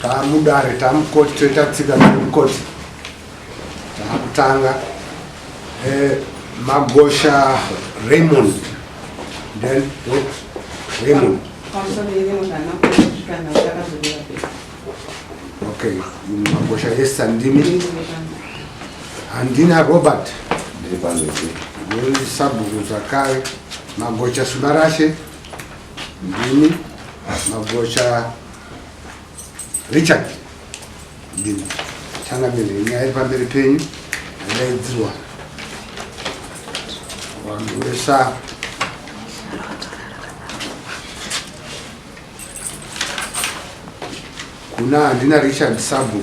tamudare tamukoti toita tsika nemukoti takutanga Magosha Raymond then Raymond okay Magosha Esther Ndimi Andina Robert Sabu Zakari Magosha Subarashe Ndimi Magosha Richard Ndimi Changa mbele nyaya pamberi penyu ndaidzirwa vanhu vesa kuna handina Richard Sabu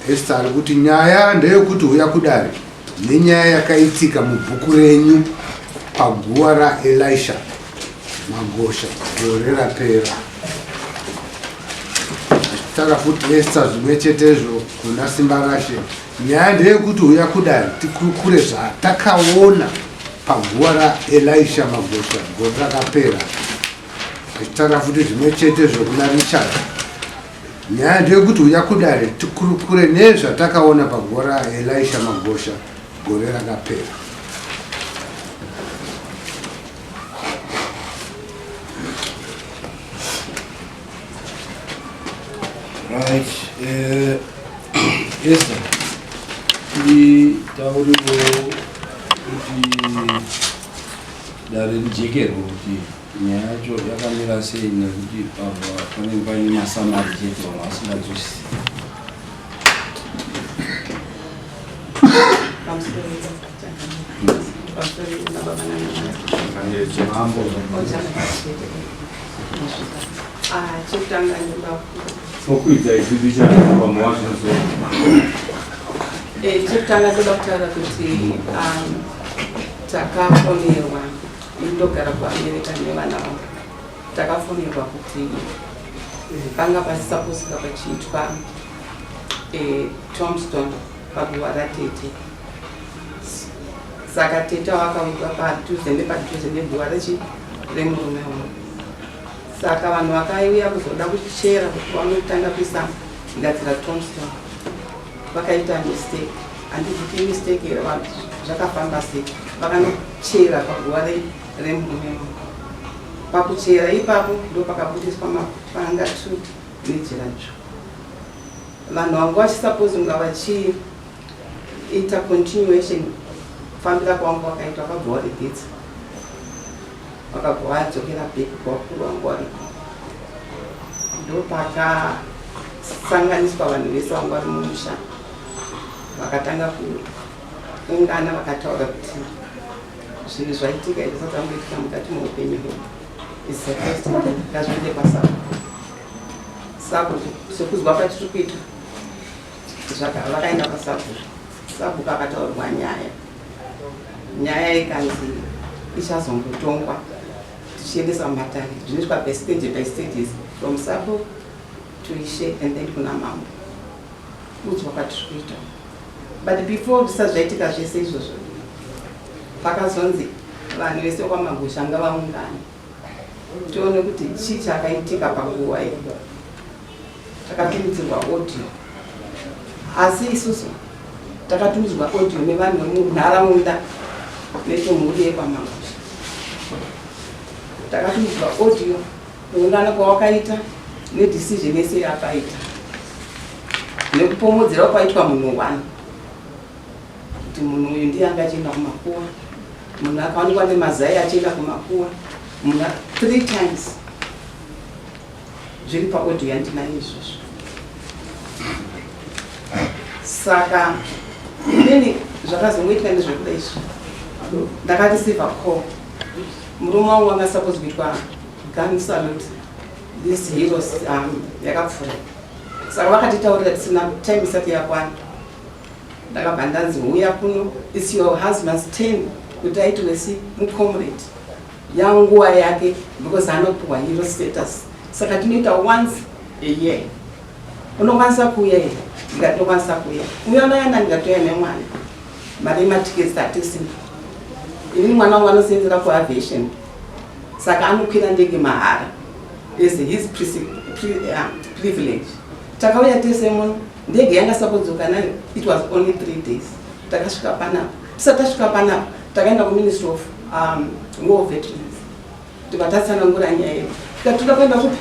Esther ari kuti nyaya ndeyekuti uya kudare nenyaya yakaitika mubhuku renyu paguva raElisha Magosha gore rapera taka futi Esther zvimwe chetezvo kuna Simba Rashe nyaya ndeyekuti uya kudare tikurukure zvatakaona paguva raElisha Magosha gore rakapera achitaka futi zvimwe chetezvo kuna Richard nyaya ndeyekuti uya kudare tikurukure nezvatakaona paguva raElisha Magosha gore rakapera. Right, Esther, tauriwo kuti dare rijekero kuti nyaya yacho yakamira sei nekuti panenge paine masamari chete vanhu vasingadzwisisi. Okuita ichidicha pamwazvaso chekutanga toda kutaura kuti takafonerwa indogara kuAmerica nevana vangu takafonerwa kuti panga pasisapozika pachiitwa Tombstone paguva ratete saka tete wakaudwa padhuze neguva remurume wangu saka vanhu vakauya kuzoda kuchera kuti vanotanga kuisa gadzira Tombstone vakaita mistake handiziti mistake here zvakafamba sei vakanochera paguva remurume wangu pakuchera ipapo ndo pakabudiswa mapanga 2 nejira dzvuku vanhu vangu vachisapozi kunga vachiita continuation kufambira kwangu vakaita vakabva varidhidza vakabva vadzokera bheki kwakuru vangu variko ndo pakasanganiswa vanhu vese vangu vari mumusha vakatanga kuungana vakataura kuti zvinhu zvaitika izvozvatamboitika mukati meupenyu hwedu ngazviende paSabu. Sabu sekuzwa patiri kuita vakaenda paSabu. Sabu kakataurirwa nyaya ikanzi ichazombotongwa tichiendesa mumatare zvinoitwa by stages from Sabu to Ishe and then kuna mambo udzwa patiri kuita. But before zvisazvaitika zvese izvozvo pakazonzi vanhu vese kwaMagosha ngavaungane tione kuti chii chakaitika panguva iyi. Takatumidzirwa audio asi isusu takatumidzirwa audio nevanhu vemunharaunda netomhuri yekwaMagosha. Takatumidzirwa audio kuungana kwawakaita nedecision yese yakaita nekupomodzera kwaitwa munhu 1 kuti munhu uyu ndiye angachienda kumakuwa, munhu akaonekwa nemazai achienda kumakuwa, munhu 3 times zviri paaudio yandinayo izvozvo. Saka inini zvakazongoitika nezvekuda izvi ndakareceiva call murume wangu wanga supposed kuitwa gun salute this heroes yakapfura. Saka vakatitaurira tisina time isati yakwana ndakabva ndanzi uya kuno it's your husband's turn kuti aitwe mucomrade yanguva yake because anopiwa hero status. Saka tinoita once a year. Unokwanisa kuuya here ndikatokwanisa kuuya uya unoenda ndikatoya nemwana mari matiketi atisina. Ini mwana wangu anosenzera kuaviation saka anokwira ndege mahara as his privilege. Takauya tese muno ndege yanga sapodzoka nayo, it was only 3 days. Takasvika panapa. Tisatashvika panapa, takaenda kuMinistry of War Veterans. Tikatsanangura nyaya yedu. Tikatoda kuenda kupi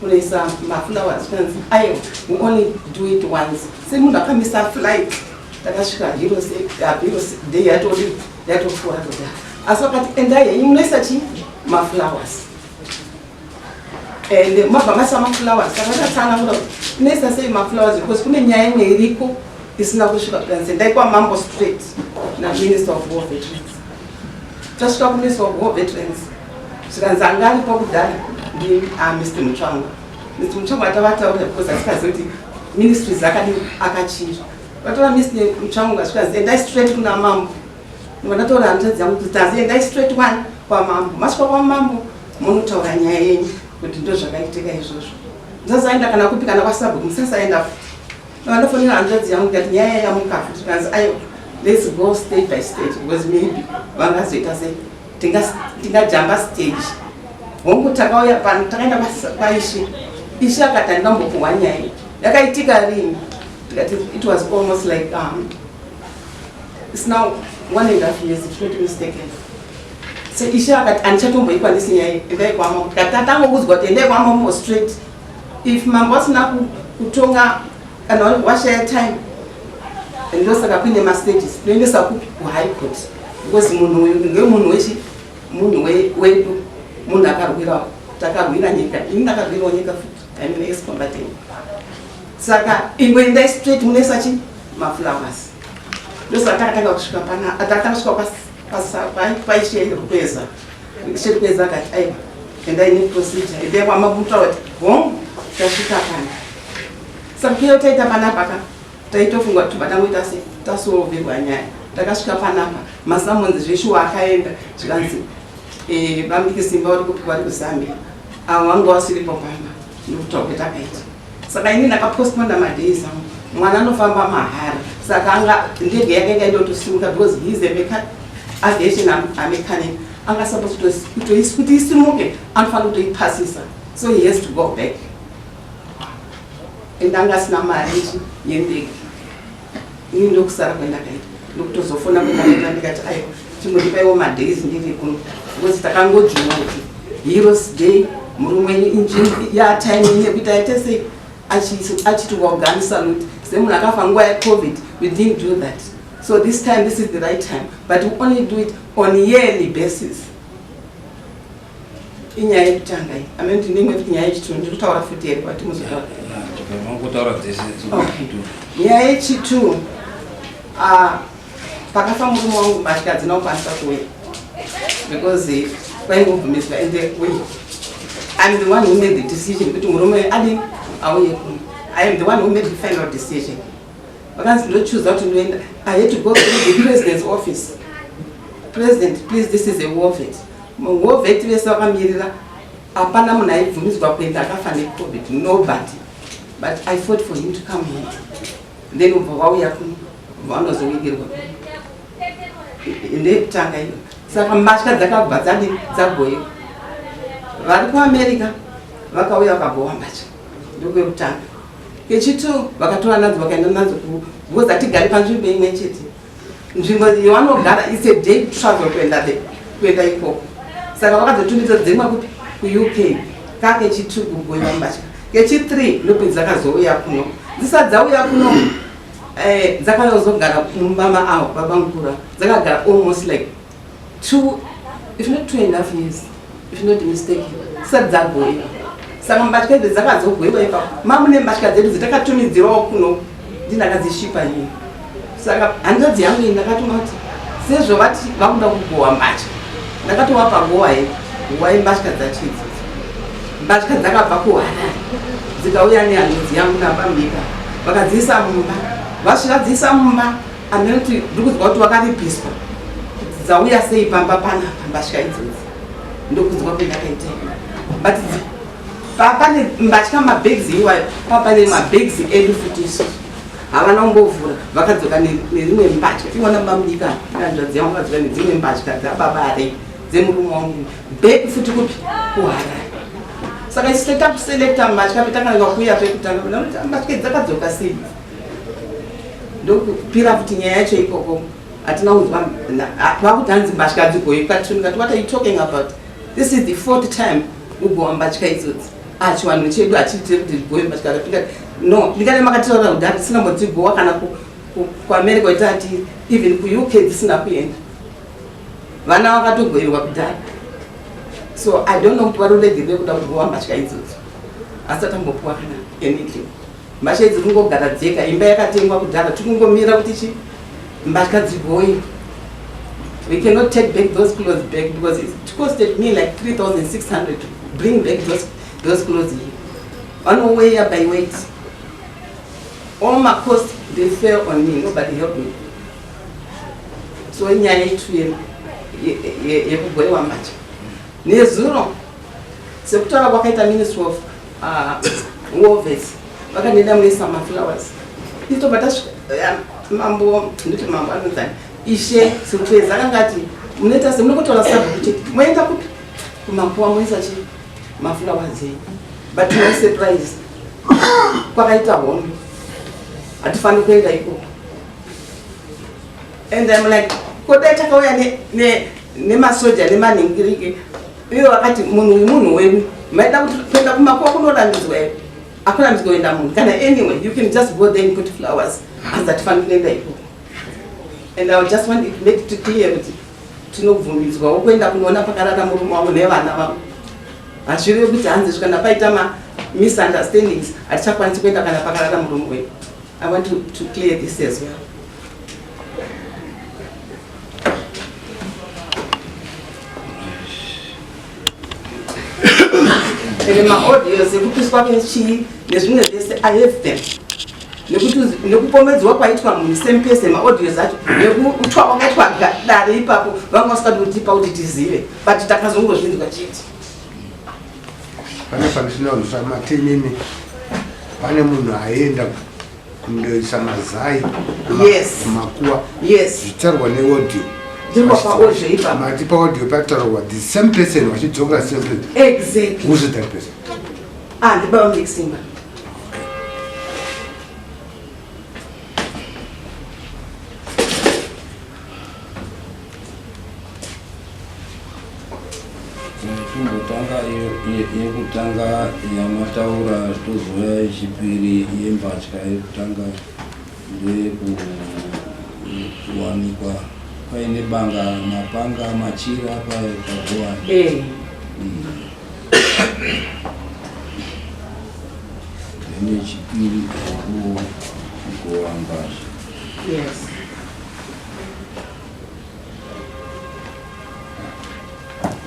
kunoisa maflowers fence. Ayo, we only do it once. Semunhu akamisa flight. Takasvika Heroes Day yatopfuura kudhara. Asi vakati endai henyu munoisa chii? Maflowers. And mabva masa maflowers. Takatsanangura kuti munoisa sei maflowers because kune nyaya imwe iriko isina kusvika kudanze. Ndaikwa Mambo Street naMinister of War Veterans. Tasvika kuMinister of War Veterans. Zvikanzi anga aripo kudhara Mr. Mutsvangu. Mr. Mutsvangu atavataura because asikaziva kuti ministries akachinjwa. Vatora Mr. Mutsvangu asvika endai straight kuna Mambo. Vandataura hanzvadzi yangu kuti tazi endai straight one kwaMambo. Masvika kwaMambo munotaura nyaya yenyu kuti ndo zvakaitika izvozvo. Ndisasaenda kana kupi kana kwaSabhuku musasaenda futi. Vandofonera hanzvadzi yangu kuti nyaya yamuka futi. Tikanzi ayo let's go state by state because maybe vangazoita sei tingajamba stage. Hongu takauya pano takaenda kwaIshe. Ishe akati andambopuhwa nyaya yakaitika rini. It was almost like it's now 1.5 years if not mistaken. So Ishe akati andichatomboikwanisi nyaya endai kwaMambo. Tatangokudzwa kuti endai kwaMambo straight. If Mambo asina kutonga kana washare time ndosaka kuine mastages toendesa kuHigh Court because munhu ngemunhu wechi munhu wedu munhu akarwira takarwira nyika ini ndakarwirawo nyika futi I'm an ex-combatant. Saka ingoendai straight munoisa chi maflowers ndosaka takatanga kusvika pana atakatanga kusvika paIshe rukweza Ishe rukweza akati aiwa endai neprocedure endai kwaMambo mutaura kuti hongu tasvika pana. Saka kio taita panapa taitofunga kuti batangoita sei tasolverwa nyaya. Takasvika panapa masamonzi zveshuwa akaenda zvikanzi vambiki simba vari kupi vari kuZambia avo vanga vasiripo pamba ndokutaura kuti akaita. Saka ini ndakapostponda madays angu mwana anofamba mahara. Saka anga ndege yake ingandotosimuka because he is a aviation mechanic. Anga supposed kuti isimuke anofanira kutoipasisa so he has to go back. Endanga sina mari yendege. Ini ndokusara kwendakaita. Ndokutozofona kwendakaita ndikati ayo chingondipaiwo madays ndiri kuno. Because takangodzimwa kuti Heroes Day murume injini yatime yekuita yaite sei achitiwa gun salute. Semunhu akafa nguva yeCovid, we didn't do that. So this time, this is the right time. But we only do it on a yearly basis. Inyaya yekutanga iyi. I mean, ndimwe kuti nyaya yechitunhu ndikutaura futi here kwati muzotaura. Nyaya yechitunhu pakafa murume wangu mbatya dzinokwanisa kuuya because kwaingobvumiswa and I'm the one who made the decision kuti murume adi auye kuno. I am the one who made the final decision. Vakanzi ndochuza kuti ndoenda. I had to go to the president's office. President, please, this is a war vet. War vet vese vakamirira hapana munhu aibvumidzwa kuenda akafa neCovid, nobody. But I fought for him to come here. Then ubva vauya kuno vanozowigirwa ndekutanga iyo. Saka mbatya dzakabva dzagoyiwa. Vari kuAmerica vakauya vakagowa mbatya ndokwekutanga. Kechitu vakatora nadzo vakaenda nadzo because hatigari panzvimbo imwe chete. Nzvimbo yavanogara is a day travel kuenda ikoko. Saka vakazotumidza dzimwe kuUK kakechitu kugoyiwa mbatya. Kechi3 ndokwedzi dzakazouya kuno. Dzisati dzauya kuno dzakazogara mumama avo baba mukuru dzakagara almost like 2 if not 2.5 years if not mistaken. Dzisati dzagoyiwa. Saka mbatya idzi dzakazogoyiwa ipapo. Mamune mbatya dzedu dzitakatumidzirawo kuno ndinakadzishipa nyika. Saka hanzvadzi yangu iyi ndakatuma kuti sezvo vati vakuda kugowa mbatya ndakatovapa gowa here gowa yembatya dzacho idzi. Mbatya dzakabva kuHarare dzikauya nehanzvadzi yangu nabambika vakadziisa mumba. Vasvika dziisa mumba amene kuti ndiri kudzwa kuti wakaripiswa kuti dzauya sei pamba panapa mbatya idzodzi ndokudzwa kwendakaiteka. But pane mbatya mabags iwayo pane mabags edu futi isu havana kumbovhura vakadzoka nerimwe mbatya. Iwona bambika hanzvadzi yangu vakadzoka nedzimwe mbatya dzababare dzemurume wangu bheki futi kupi kuHarare. saka isi takuselekta mbatya petakanga kuuya pekutanga kuti mbatya dzakadzoka sei ndokupira kuti nyaya yacho ikoko hatina kunzwa vakuti hanzi mbatya adzigoi katikati what are you talking about? This is the 4th time ugowa mbatya idzodzi chiwanhu chedu hachiti kuti goi mbatya akapinda no ndikati makataura kuti hatisina mbodzigowa kana kuamerica kuti ati even kuuk dzisina kuenda vana vakatogoirwa kudhara. So I don't know kuti varolegere kuda kugowa mbatya idzodzi asi atambopuwa kana anything. Mbatya idzi kungogara dzeka imba yakatengwa kudhara tikungomira kuti chi mbatya dzigoi. We cannot take back those clothes back because it costed me like 3,600 to bring back those clothes here. On way up by weight. All my costs, they fell on me. Nobody helped me. So nyaya yetu yekugoiwa mbatya. Nezuro sekutaura kwakaita Ministry of Wovers vakanenda muisa maflowers. Itobata mambo nditi mambo anozani. Ishe surprise akangati munoita semunokutora sabhuku moenda kupi kumapuwa moisa chi maflowers here. But no surprise. Kwakaita hondo. Hatifani kuenda ikoko. And I'm like, kodai takauya nemasoja nemanhingiriki. Ivo vakati munhu wenyu maida kuenda kumakuwa kunorambidzwa here. Akurambidzwa kuenda munhu. Kana anyway, you can just go there and put flowers. Hanzi hatifani kuenda ikoko. And I just want to make it clear kuti tinobvumidzwa kuenda kunoona pakarara murume wavo nevana vavo. Hazvirevi kuti hanzi kana paita misunderstandings hatichakwanisi kuenda kana pakarara murume wedu. I want to clear this as well. And my audios, ekupiswa kwenchi nezvimwe zvese I have them. Nekupomedzwa kwaitwa munhu same person maaudios acho nekutwa kwakaitwa dare ipapo vamwe vasikatotipa kuti tizive but takazongozvinzwa chete. Pane pandinoonesa matinini pane munhu aenda kundoisa mazai kumakuwa zvitarwa neaudio mati paaudio pataurwa the same person vachidzokera same person. Exactly. Who's that person? Ndibaba Miximba. yekutanga yamataura tozoya yechipiri yembatya yekutanga ndekuwanikwa paine banga mapanga machira pagowani nechipiri kugowa mbazha. Yes.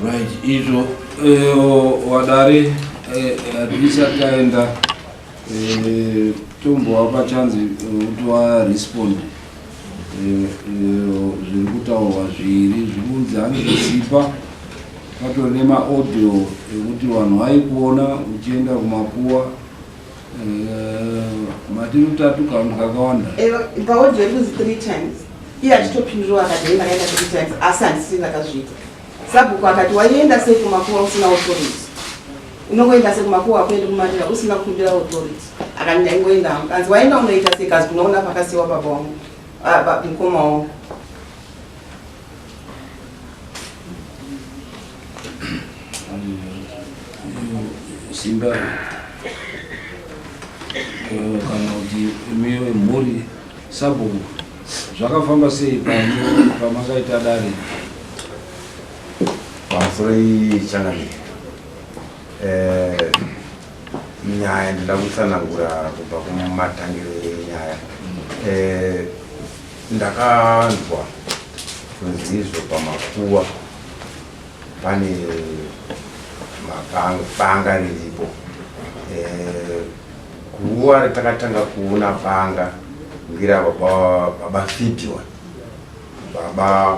Right, izvo wadare hatisati taenda tombowa pachanzi kuti warespond zviri kutaurwa zviri zvikunzi handizipa patori nemaaudio ekuti vanhu vaikuona uchienda kumakuwa matiri utatu kanhu kakawanda paaudio ikuzi 3 times iye achitopindura akati enda kaenda 3 times asi handisiri akazviita. Sabhuku akati waienda sei kumakuwa usina authority? Unongoenda sei kumakuwa kuenda kumatira usina kukumbira authority? Akati ndaingoenda. Kanzi waenda unoita sei? Kazi kunoona pakasiwa baba wangu. Mukoma wangu. Simba kana kuti imiwe mhuri sabhuku zvakafamba sei pamakaita dare? Pamusoro changamire nyaya ndida kutsanangura kubva kumatangiro enyaya. Ndakanzwa kunzi izvo pamakuwa pane banga riripo. Guva ratakatanga kuona banga ngira baba Fipiwa, baba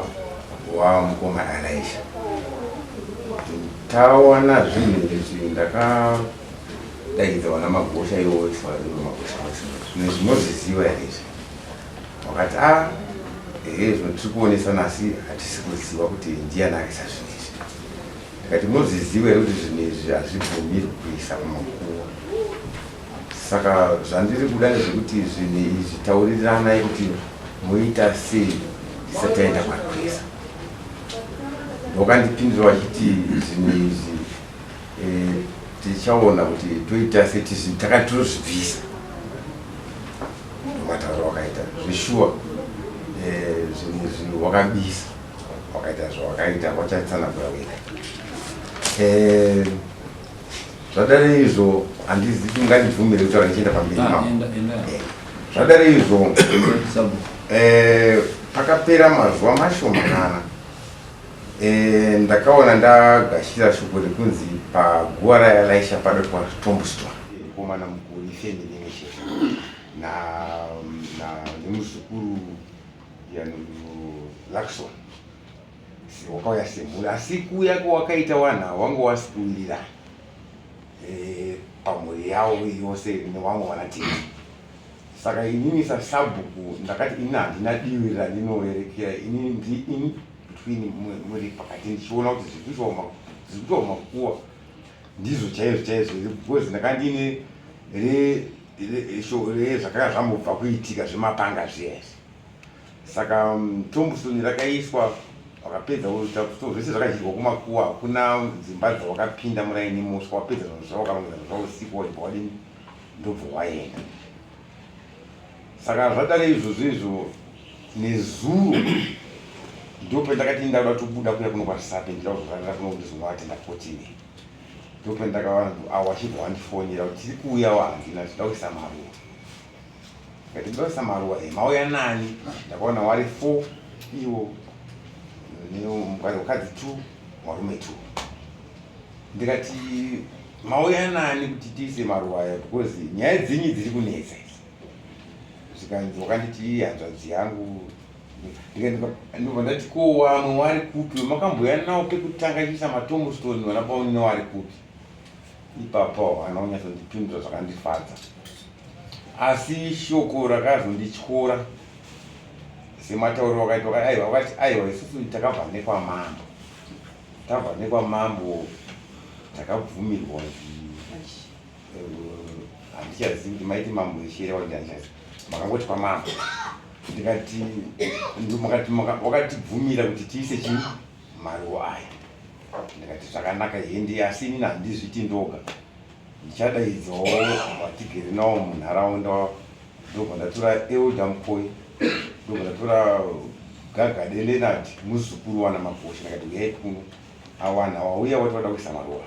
wamukoma Elisha. Tawana zvinhu izvi ndakadaidza namagosha iwo zvinozviziva here izvi. Wakati izvo tiri kuonesana asi hatisi kuziva kuti ndiani aisa zvinhu izvi. ndikati muziziwe kuti zvinhu izvi hazvibvumirwi kuisa mumakuwa. Saka zvandiri kuda ndezvekuti zvinhu izvi tauriranai kuti muita sei tisati taenda kwakweza. Wakandipindura wachiti zvinhu izvi tichaona kuti toita sei takati tozvibvisa. Ndomataura wakaita zvishuwa zvinhu izvi wakabisa wakaita zvawakaita wachatsanangura wega. Zvadare izvo handizivi kuti ungandibvumire kutaura ndichienda pamberi mao. Zvadare izvo pakapera mazuva mashomanana ndakaona ndagashira shoko rekunzi paguva raya raisha padotwa Tombstone komana mukuru ifemini mishe nemuzukuru Lakson wakauya semhuri, asi kuuya kwawakaita wanha wanga wasikuwirira pamhuri yavo yose nevamwe vanatete. Saka inini sabhuku ndakati ini handina divi randinoverekera, ini between muri pakati ndichiona kuti zvikuitwa mumakuwa ndizvo chaizvo because ndakandine zvakanga zvambobva kuitika zvemapanga zviya. Saka Tombstone rakaiswa wakapedza zvese zvakadyirwa kumakuwa, hakuna dzimba dzawakapinda muraini muswa, wapedza zvinhu zvawakaronga zvausiku wabva wadini ndobva waenda. Saka zvadare izvozvo nezuro ndopendakati ndauda tobuda kuya kuno kwaSape ndida kuzorarira kuno kuti zvinovatenda 14. Ndopendakawana wachibva wandifonera kuti tiri kuuya wandina zvida kuisa maruva. Ngati ndida kuisa maruva mauya nani, ndakaona wari 4 iwo mukadzi 2 varume 2. Ndikati mauya nani kuti tiise maruva aya because nyaya dzenyu dziri kunetsa. Zvikanzi wakanditi hanzvadzi yangu ndobva ndati ko wamwe wari kupi, makamboya nawo pekutanga chiisa maTombstone vana paunine wari kupi. Ipapo hana kunyatsondipindura zvakandifadza, asi shoko rakazondityora sematauro wakaita wakati aiwa isusu takabva nekwamambo, tabva nekwamambo takabvumirwa handichazivi kuti maiti mambo eshere wandihandichazivi, makangoti kwamambo. Ndikati wakatibvumira kuti tiise chii maruva aya. Ndikati zvakanaka hendi, asi inini handizviti ndoga, ndichadaidzawo vatigere nawo munharaunda. Ndobva ndatora Elder Mukoi, ndobva ndatora Gagade Leonard muzukuru wana Magosha, ndikati uyai kuno awana wauya wati wada kuisa maruva.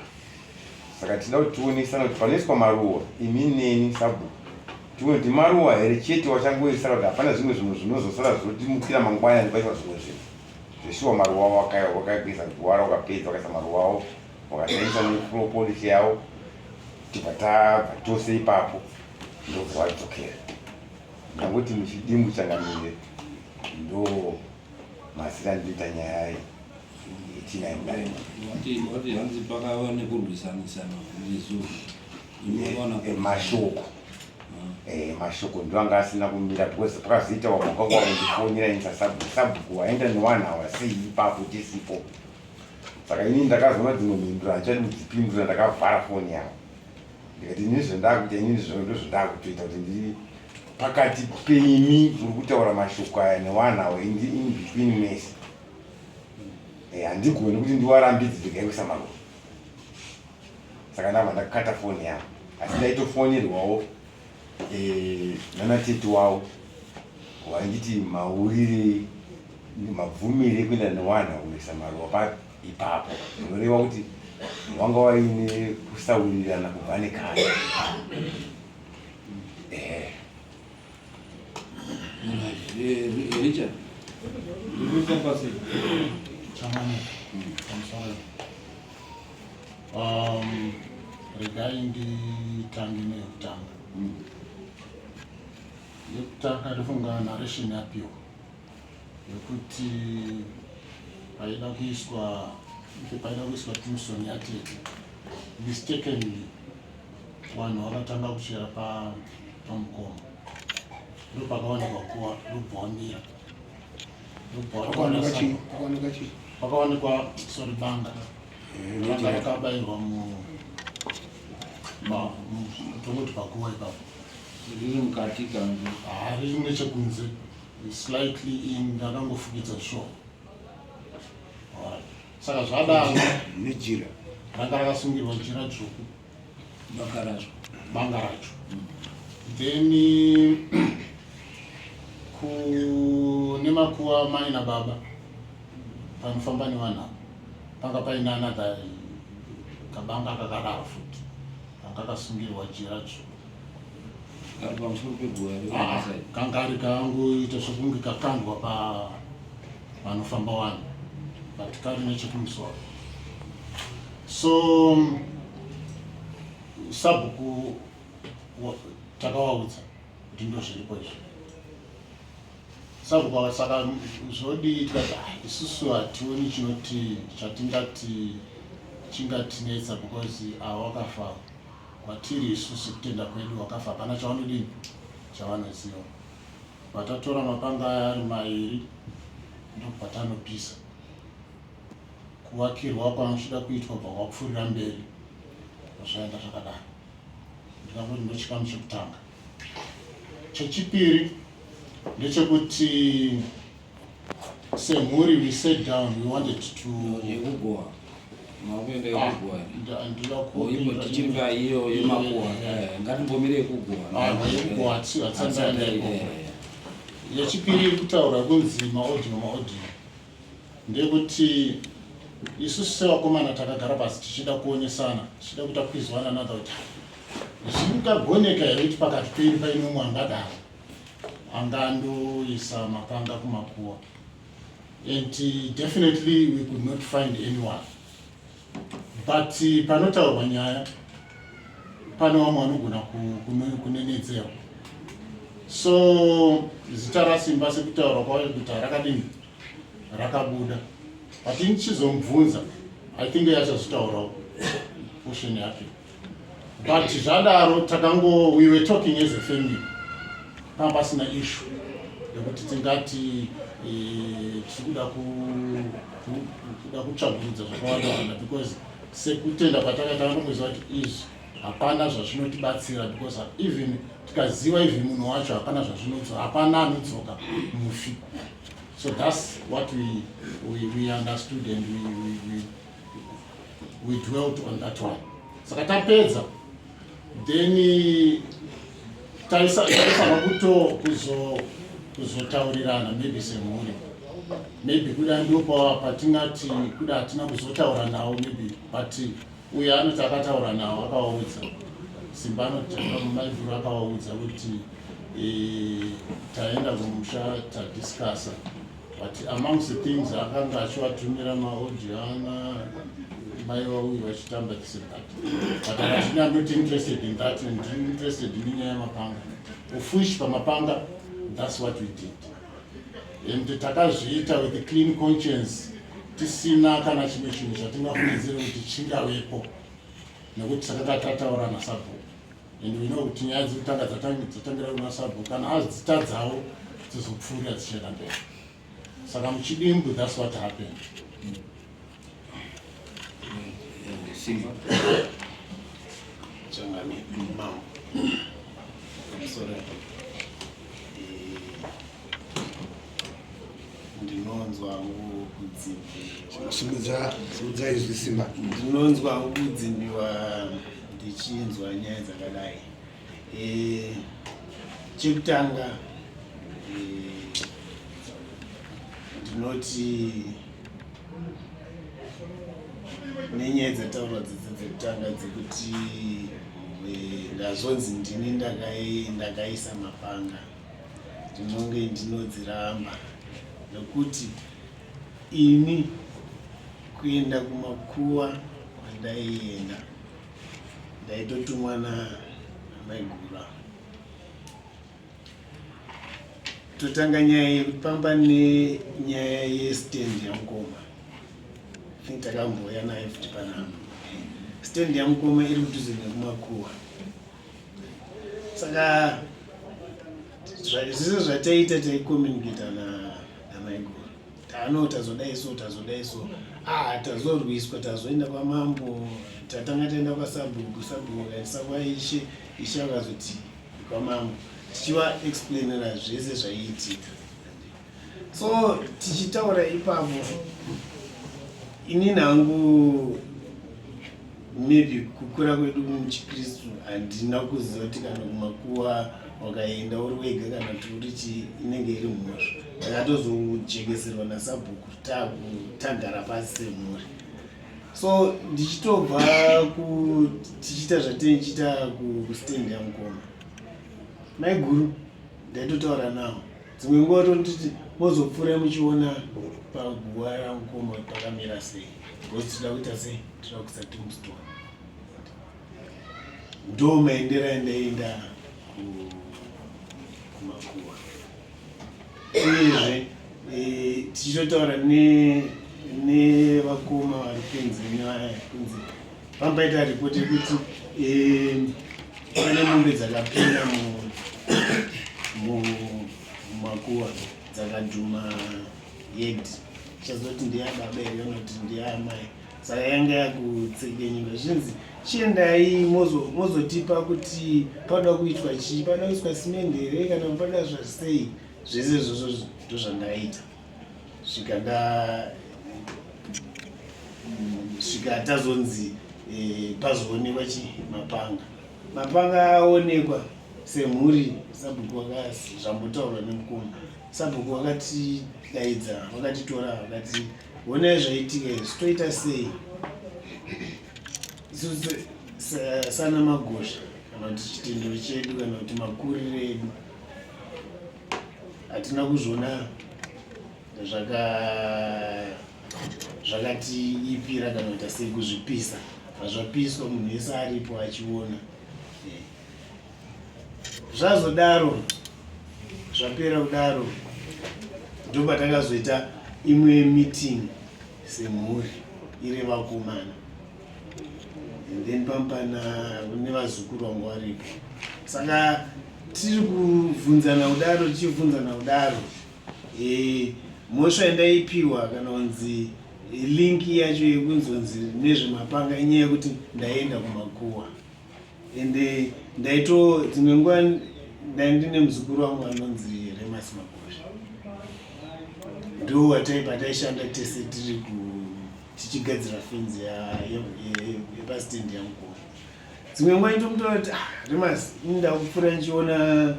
Saka tinoda kuti tionesana kuti panoiswa maruva imi neni sabhuku kuti maruva here chete wachangoisa, kuti hapana zvimwe zvinhu zvinozosara zvotimukira mangwanani paiswa zvimwe zvinhu. Zveshuwa maruva wakaisa gwara, wakapedza wakaisa maruva avo, wakashandisa nepropolisi yavo, tibva tabva tose ipapo ndobva wadzokera. Ndangoti muchidimbu changamire ndo mazira ndinoita nyaya yetina imudare. Wati hanzi pakava nekurwisanisana mashoko mashoko ndoanga asina kumira because pakazoita wamwaka wakundifonera inisa sabhuku waenda newanhu awa sei ipapo tisipo. Saka inini ndakazoona dzimwe mhinduro handichadi kudzipindura, ndakavhara foni yavo. Ndikati inini zvondakuita, inini ndozvondakutoita kuti ndiri pakati peimi muri kutaura mashoko aya newanhu awa in between mese. Handigoni kuti ndiwarambidzi ndikaikuisa maruva. Saka ndabva ndakakata foni yavo, asi ndaitofonerwawo nanatete wavo wainditi maurire mabvumire kuenda newanhu kuisa maruva ipapo, zvinoreva kuti wanga waine kusaurirana kubva nekare. Richard, regai nditange neyekutanga. Yekutanga ndofunga narration yapiwa yekuti paida kuiswa Tombstone yatete mistakenly vanhu vakatanga kuchera pamukoma, ndopakaonekwa kuwa ndobva wamira, pakaonekwa banga vanga vakabairwa tongoti pakuwa ipapo riri mukati kange riri nechekunze slightly in ndakangofukidza sure. Saka zvadaro nejira ranga rakasungirwa jira dzvuku banga racho. Then kune makuwa mai nababa panofamba nevanhu panga paina another kabanga kakadaro futi kakasungirwa jira dzvuku. ari pamusoro peguva kanga ari kangoita zvokunge kakandwa panofamba vanhu but kari nechekumusoro. So sabhuku takawaudza kuti ndo zviripo izvi sabhuku saka zvodi tikati isusu hationi chatingati chingatinetsa because wakafa kwatiri isusu kutenda kwedu wakafa hapana chavanodini chavanoziva. Vatatora mapanga aya ari mairi ndopatanopisa kuvakirwa kwanochida kuitwa kwakupfuurira mberi zvaenda zvakadaro. Ndikangoti ndo chikamu chekutanga. Chechipiri ndechekuti semhuri we sat down, we wanted to yekugoa makuenda yekugoa ndila tichirika iyo yemakuwa ngatimbomire yekugoa hatisangana yechipiri kutaura kunzi maaudio ndekuti isusu sevakomana takagara pasi tichida kuonesana tichida kuita kwizwana another kuti zvingagoneka here kuti pakati pedu paine umwe angadaro angandoisa mapanga kumakuwa. And definitely we could not find anyone, but panotaurwa nyaya pane vamwe vanogona kunenedzerwa. So zita rasimba sekutaura kwayo kuti harakadini rakabuda, but ndichizomubvunza I think yachazotaurawo portion yake. But zvadaro we were talking as a family, panga pasina issue yekuti tingati tirikuda kutsvagurudza zvakawanda because sekutenda kwatakaita nokuziva kuti izvi hapana zvazvinotibatsira because even tikaziva even munhu wacho hapana zvazvinodzoka, hapana anodzoka mufi. So that's what we understood and we dwelt on that one. Saka tapedza then taifanira kuzotaurirana maybe semhuri, maybe kuda ndipo patingati kuda hatina kuzotaura nawo maybe, but uyo anoti akataura nawo akawaudza simba anotanga mumaivhuru akawaudza kuti taenda kumusha tadiscassa, but amongst the things akanga achivatumira maaudio ana mai vauyu vachitamba this and that, but I'm not interested in that and interested in nyaya yamapanga ufushi pamapanga. That's what we did, and takazviita with a clean conscience tisina kana chimwe chinhu chatingafungidzira kuti chingavepo nekuti takanga tataura nasabhuku, and we know kuti nyaya dzekutanga dzatangira kuna sabhuku kana adzitadzawo dzizopfuurira dzichienda mberi. Saka muchidimbu that's what happened. Simba ndinonzwa simudza izvi Simba ndinonzwa kudzimbiwa ndichinzwa nyaya dzakadai. Chekutanga ndinoti nenyaya dzataurwa dzekutanga dzekuti ndazonzi ndini ndakaisa mapanga, ndinonge ndinodziramba nekuti ini kuenda kumakuwa kwandaienda ndaitotumwa namaigura. Totanga nyaya yekupamba nenyaya yestand yamukoma, think takamboya nayo futi panapa. Stand yamukoma iri kudhuze nekumakuwa, saka zvese zvataita taicommunicata namaiguru tazodaiso tazorwiswa tazoenda kwamambo tatanga taenda kwasabhuku katisakwa ishe akazoti kwamambo tichiva explainera zvese zvaiitika. So tichitaura ipapo inini hangu maybe kukura kwedu muchikristu handina kuziva kuti kana kumakuwa wakaenda uri wega kana kuti uri inenge iri mhosva. Ndakatozojekeserwa nasabhuku tagara pasi semhuri. So ndichitobva tichiita zvatinochiita kustendi yaMukoma, maiguru ndaitotaura navo dzimwe nguva totiti mozopfuura muchiona paguva raMukoma kuti pakamira sei, because tinoda kuita sei, tinoda kuisa tombstone. Ndo maendero endaenda kumakuwa. Uyezve tichitotaura nevakoma vari kunzi pambaita ripoti yekuti pane mombe dzakapinda mumakuwa dzakadhuma yegdi, chazoti ndeyababa iri kana kuti ndeyamai, saka yanga yakutsekenyuka zvinzi chiendai mozotipa kuti pada kuitwa chii, pada kuiswa simende here kana pada zvasei. Zvese izvozvo ndozvandaita svikata tazonzi pazoonekwa mapanga aonekwa semhuri. Sabhuku zvambotaurwa neMukoma, sabhuku vakatidaidza vakatitora vakati honai zvaitika izvi toita sei. Isusu sana Magosha kana kuti chitendero chedu kana kuti makuriro edu hatina kuzvona zvakatiipira kana kuita sei kuzvipisa. Zvazvapiswa munhu wese aripo achiona. Zvazodaro zvapera kudaro ndo patakazoita imwe meeting semhuri iri vakomana, and then pampana nevazukuru vangu varipo. Saka tiri kuvhunzana kudaro mhosva yandaipiwa kana kunzi linki yacho yekunzonzi nezvemapanga inyaya yekuti ndaenda kumakuwa. Ende ndaito dzimwe nguva ndaindine muzukuru wangu anonzi Remas Magosha, ndo wataishanda tese tichigadzira fenzi yepastendi yaMukoma. Dzimwe nguva itomutora kuti Remas inda kupfuura nichiona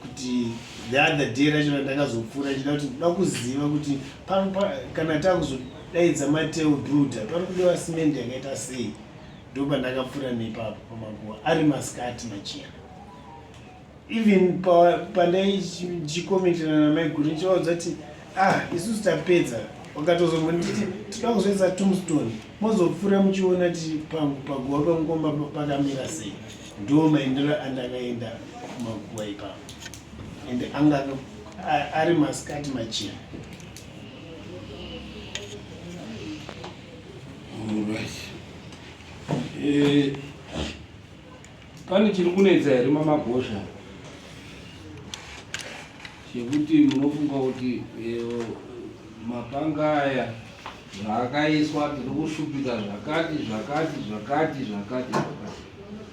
kuti the other day racho randakazopfuura chida kuti ndoda kuziva kuti kana takuzodaidza mateo builder pari kudiwa simende yakaita sei. Ndo pandakapfuura nepapo pamakuwa ari masikati machena. Even pandaichikomenterana namaiguru nichivaudza kuti isusu tapedza, wakatozongonditi toda kuzoisa tombstone mozopfuura muchiona kuti paguva paMukoma pakamira sei. Ndo maendero andakaenda kumakuwa ipapo, ende anga ari masikati machena. Pane chiri kunetsa here maMagosha chekuti munofunga kuti mapanga aya zvaakaiswa tiri kushupika zvakati.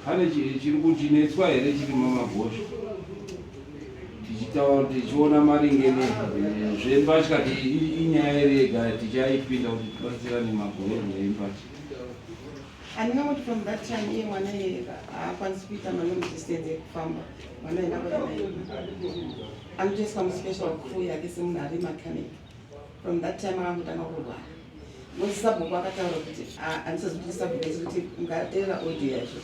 Pane chiri kutinetswa here chiri maMagosha tichiona maringe nezvembatya inyaya rega tichaipinda kuti tibatsirane magororwa embatya. Handina kuti from that time iye mwana haakwanisi kuita malong distance ekufamba, mwana anotoiswa muspecial crew yake semunhu ari mechanic. From that time akangotanga kurwara. Nozi sabhuku akataura kuti handisazoti sabhuku echikuti ungateera audio yacho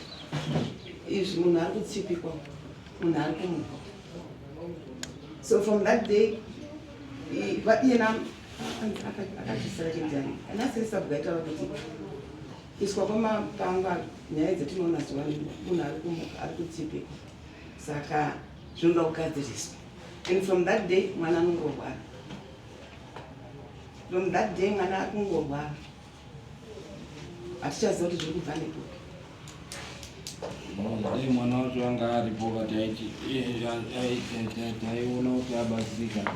izvi munhu ari kutsipikwa, munhu ari kumuka. So from that day iyena akatisira chinjani anasiri sabhuku aitaura kuti iswa kwamapanga nyaya dzetinoona zuva munhu ari kumuka ari kutsipika, saka zvinoda kugadziriswa. And from that day mwana anongorwara. From that day mwana akungorwara, hatichaziva kuti zviri kubva nekupi. Dai mwana wacho anga aripo kati taiona kuti abatsirika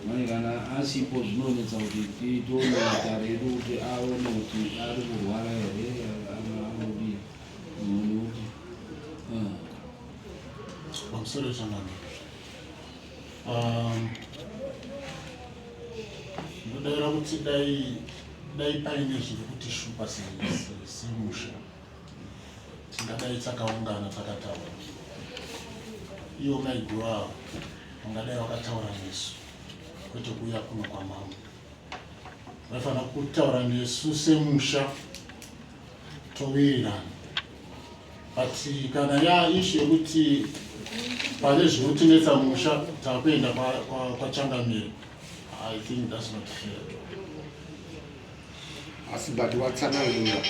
mani kana asipo zvinonetsa kuti titone mutare yedu kuti aone kuti ari kurwara here anodi kuti pamusoro chamani ndodaira kuti dai paine zviri kutishupa semusha tingadai takaungana takataura iyo maigura ungadai wakataura nesu kwete kuuya kuno kwamambo vaifanira kutaura nesu semusha towirirana but kana yaishu yekuti pane zviri kutinetsa musha takuenda kwachangamiri I think that's not fair. Asi but watsanangura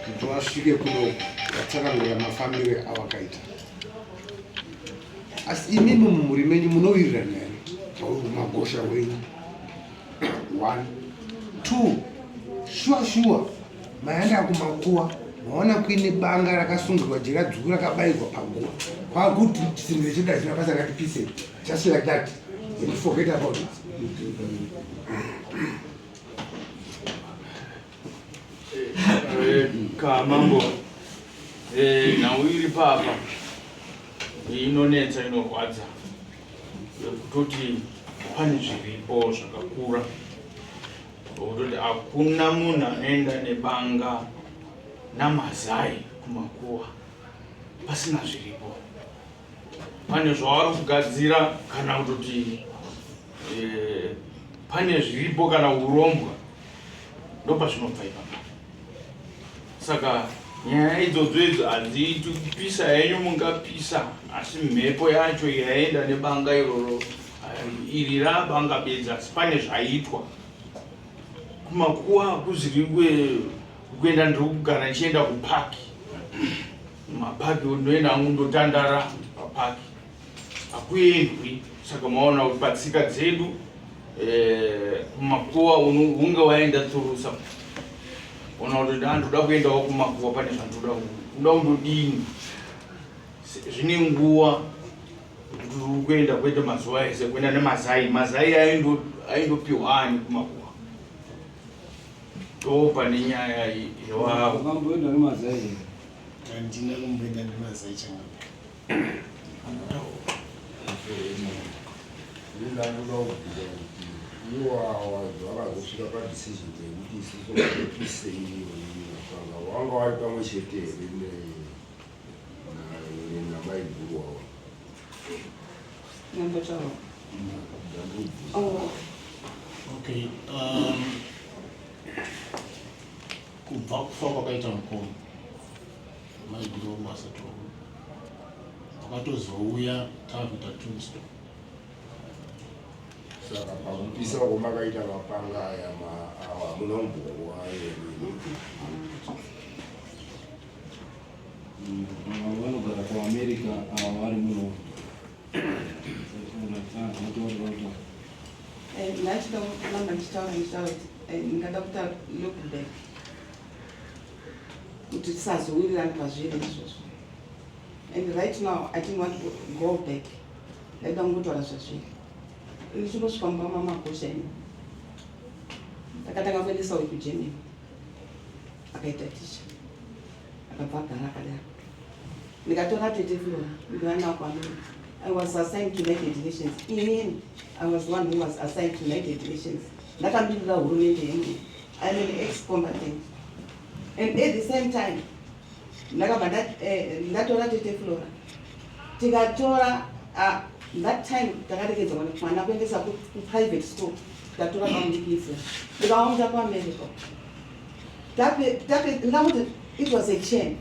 kuti wasvike kuno watsanangura mafambiro awakaita. Asi imimi mumuri menyu munowirirana here magosha wenyu. 1 2 sure maenda kumakuwa maona kuine banga rakasungirwa jira dzvuku rakabayirwa panguva kwakuti chisimiro chedu hachina basa ngatipise just like that and forget about it. Kamambo nawiri papa inonetsa inorwadza kutoti pane zviripo zvakakura kutoti hakuna munhu anoenda nebanga namazai kumakuwa pasina zviripo. Pane zvavari kugadzira kana kutoti pane zviripo kana urombwa ndopa zvinobva ipapa. Saka nyaya idzodzo hadziiti kupisa yenyu mungapisa asi mhepo yacho yaenda nebanga iroro iri rabanga bedzi asi pane zvaitwa kumakuwa kuziri kuenda ndiri kugara nichienda kupaki mapaki unoenda ngundotandara papaki hakuendwi. Saka maona kuti patsika dzedu kumakuwa unge waenda turusa ona kuti ndoda kuendawo kumakuwa pane zvandoda kundodini zvine nguva kuti kuenda kwete mazuva ese kuenda nemazai aindopiwani kumakuwa topane nyaya iwawo. Ukamboenda nemazai handina kumboenda nemazai changapi wakazosvika padecision yekuti isisopisei panga wanga vari pamwe chete here namaiguru wavo Okay, kubva kufa kwakaita mukomo maiguru masatouya wakatozouya takuita tombstone. saka pakupisa uko makaita mapanga aya awa munombowa vanogara kuamerica ava vari muno ndachida kuramba ndichitaura kuti ndingada kuta look back kuti tisazowirirana pazviri izvozvo. And right now I didn't want to go back. Ndaida kungotaura zvazviri ichinosvika mumba mamagosha ino takatanga kuendesa uyu kugermany akaita tisha akabva agara akadaro ndikatora tete flora ndivana kwamiri. I was assigned to United Nations. Inini I was one who was assigned to United Nations. Ndakambirira hurumende yenyu. I'm an ex-combatant. And at the same time ndakabva ndatora tete flora tikatora that time takarekedza mwana kuendesa kuprivate school tatora pamudikisa ndikaonza kuamerica ndakuti it was a chain.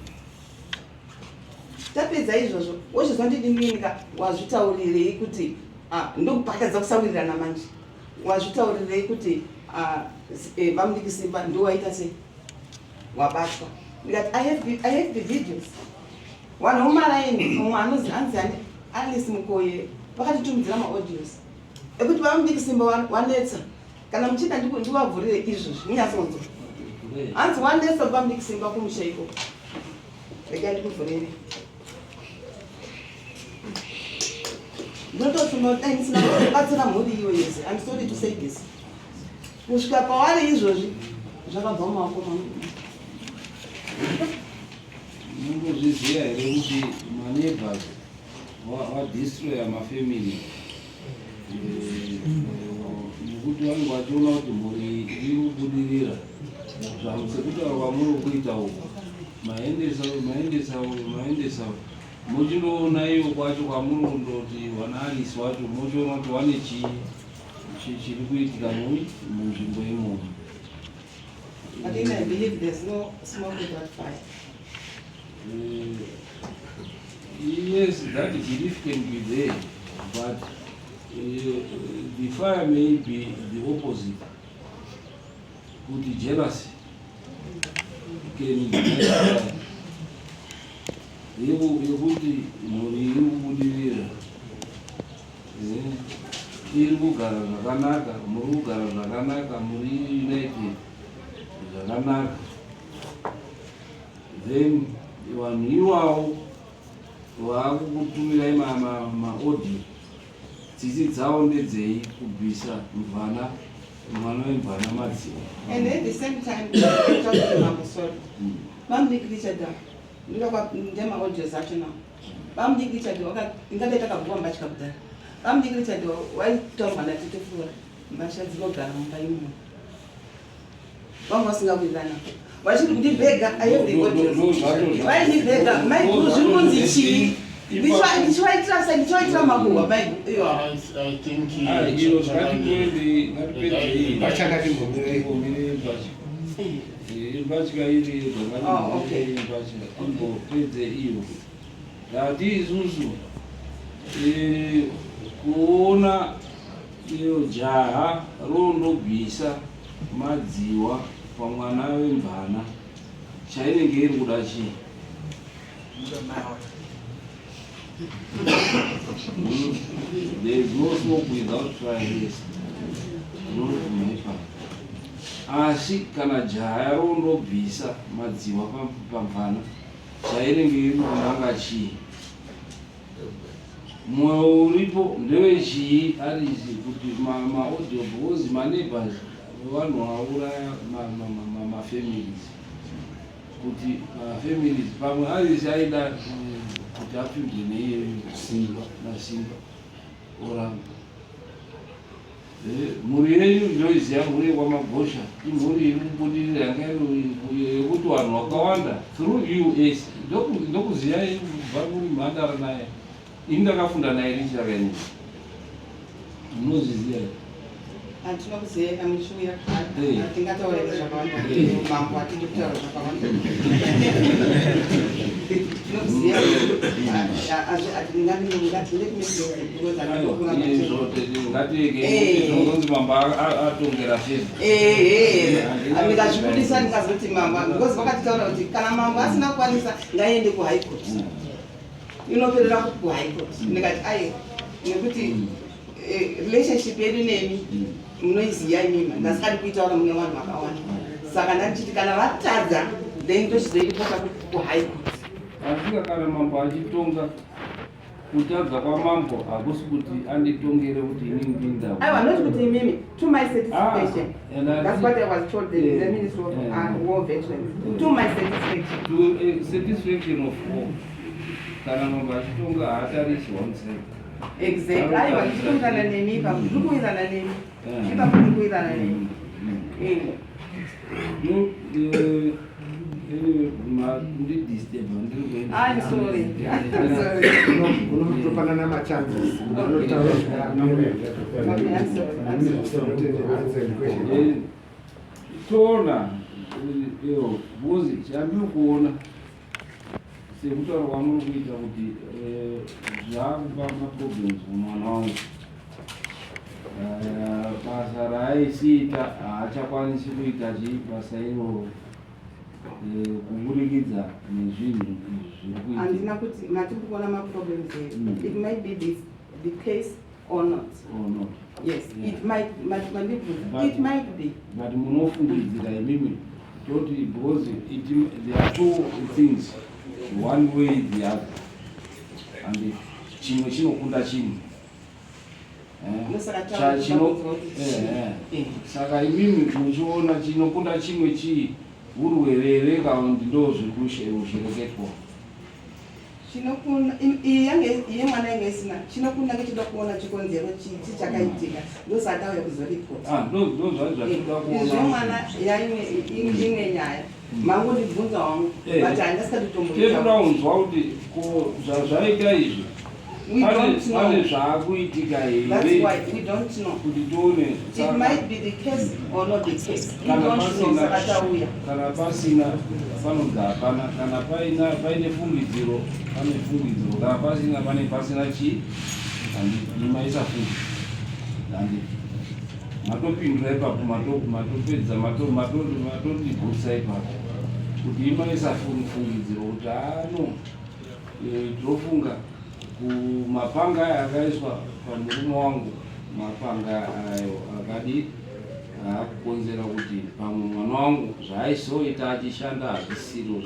Tapedza izvozvo wochizwa ndidinginika wazvitaurirei kuti ndokupakadza kusawirirana manje wazvitaurirei kuti vamudikisimba ndowaita sei wabatwa. Ndikati I have the videos. Vanhu vomaraini mumwe anonzi Alice Mukoye vakatitumidzira maaudios ekuti vamudikisimba wanetsa kana muchida ndivavhurire izvozvi munyatsonzo hanzi wanetsa vamudikisimba kumusha iko regai ndikuvhurire. ndototi unodai ndisina kubatsira mhuri iyo yese. I'm sorry to say this. Kusvika pavari izvozvi zvakabva mumaoko mangu. Munozviziva here kuti maneighbors vadestroya mafamily nekuti vanenge vachiona kuti mhuri iri kubudirira sekuti vamuri kuita uko maendesa muchinoona iyo kwacho kwamuri kundoti vanaanisi vacho muchiona kuti vane chiri kuitika munzvimbo imomo. But then I believe there's no smoke without fire. Yes, that belief can be there, but the fire may be the opposite. With the jealousy can be yekuti mhuri iri kubudirira iri kugara zvakanaka, muri kugara zvakanaka, muri united zvakanaka, then vanhu ivavo vakukutumirai maaudio tsitsi dzavo ndedzei kubvisa mwana wemvana madziva. And at the same time, I'm talking about sorry. Mom did Richard. Look up them audio zacho now. Mom did Richard. Ingade takabua mbachi kabda. Mom did Richard. Why talk on that to floor? Mbasha ziloga mpa yumu. Mom was singa kuzana. Why should we beg? I have the audio. Why did beg? My kuzumunzi chi. Ndichwa tramakuwa bai. I think vachakati ngomire mbatya iri pedze iyo dati isusu kuona iyo jaha rondobvisa madziwa pamwana wemvana chainenge iri kuda chii? There is no smoke without fire. Yes. No fire. Asi kana jaya rondobvisa madziwa pamvana chainenge iri kunanga chii? Mwoyo uripo ndewechii arizi kuti maaudio because maneighbors vanhu vauraya mafamilies kuti mafamilies pamwe arizi aida kuti apindwe nasimba oramba. Mhuri yenyu ndoiziva mhuri yekwamagosha imhuri iri kubudirira yanga yekuti vanhu vakawanda through US ndokuziva kubva muri mhandara naye ini ndakafunda naye richakanyika munozviziva here? Handina kuziva kamuchiuya hatingataura zvakawanda mambo hatidi kutaura zvakawanda ndinokuziva ngatinzi mamba atongera ndikazvibudisa ndikazoti mamba because vakatitaura kuti kana mamba asina kukwanisa ngaiende kuhigh court inoperera kuhigh court. Ndikati ai nekuti relationship yedu nemi munoiziva imima ndasikadi kuitaura mune vanhu vakawanda saka ndatichiti kana vatadza then tochizoipoka kuhigh court. asika kana mambo achitonga kutadza kwamambo hakusi kuti anditongere kuti inini ndindau. I was not kuti imimi to my satisfaction. That's what I was told the Minister of War Veterans. To my satisfaction. To a satisfaction of war. Kana mambo achitonga haatarisi one side. Exactly. I was kuizana nemi pa kuizana nemi. Ipa kuizana nemi. I'm sorry. unotopanana machances toona bozi chandiri kuona sekutaura kwamuri kuita kuti zvaakupa maproblems kumwana wangu. Basa raaisiita haachakwanisi kuita chii basa iroro kuburikidza nezvinhu zviri kuita. Handina kuti matiri kuona maproblems here. It might be the case or not. Or not. Yes, yeah. It might be. But munofungidzira imimi toti because there are two things, one way the other, and chimwe chinokunda chimwe. saka imimi muchiona chinokunda chimwe chii urwerere kaundi ndo zviri kushereketwa chinokunda iye mwana yange isina chinokunda ngechida kuona chikonzero chii chakaitika ndosaka auya kuzoripoti ndozvatoda izvo mwana yaimwe nyaya mangu ndibvunza wangu but handasikatomboita unzwa kuti zvazvaita izvi pane zvaakuitika here kuti tione kana pasina panogapana kana paine fungidziro pane fungidziro kana pasina chii imaisa fungi andi matopindura ipapo matopedza matotigusa ipapo kuti imaisa fungidziro kuti tofunga kumapanga aya akaiswa pamurume wangu mapanga ayo akadi akukonzera kuti pamwe mwana wangu zvaaisoita achishanda hazvisiro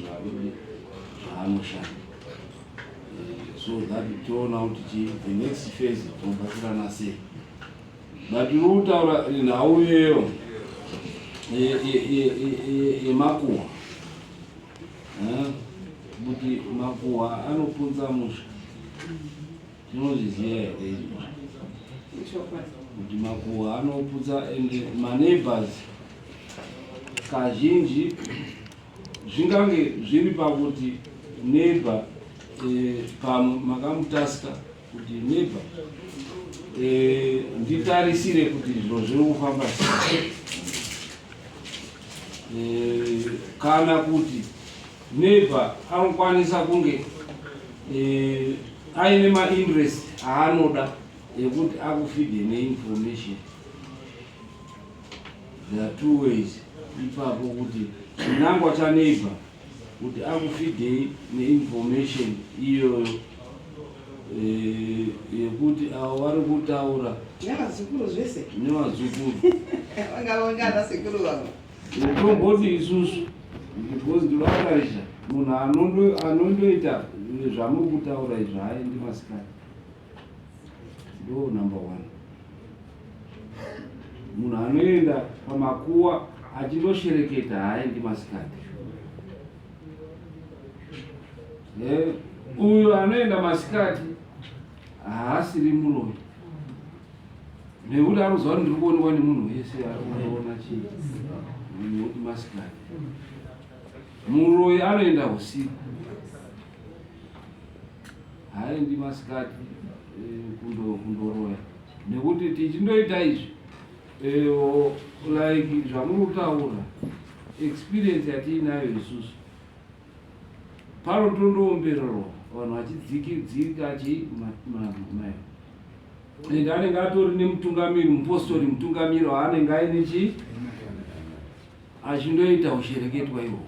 zvaanoshanda so that toona kuti the next phase tobatsirana sei but iri kutaura nhau iyeyo yemakuhwa kuti makuhwa anopunza musha tinozviziva here kuti makuhwa anoputsa ende maneighbors kazhinji zvingange zviri pakuti neighbor pamwe makamutaska kuti neighbor nditarisire kuti zviro zviri kufamba sei kana kuti neighbor anokwanisa kunge aine mainterest aanoda ekuti akufidhe neinformation. There are two ways ipapo kuti chinangwa chaneighbor kuti akufidhe neinformation iyoyo yekuti avo vari kutaura nevazukuru zvese nevazukuru vangavangana sekuru vavo tomboti isusu because ndinoatarisha munhu anondoita zvamuri kutaura izvo haendi masikati ndo number one. Munhu anoenda pamakuwa achindoshereketa haendi masikati. Uyo anoenda masikati haasiri muroyi nekuti anoziva kuti ndiri kuonekwa nemunhu wese anoona chii nekuti masikati. Muroyi anoenda usiku haendi masikati kundoroya nekuti tichindoita izvi like zvamuri kutaura experience yatiinayo isusu panotondoombererwa vanhu vachidzika mayo ende anenge atori nemutungamiri mupostori mutungamiri waanenge aine chii achindoita ushereketwa iwo.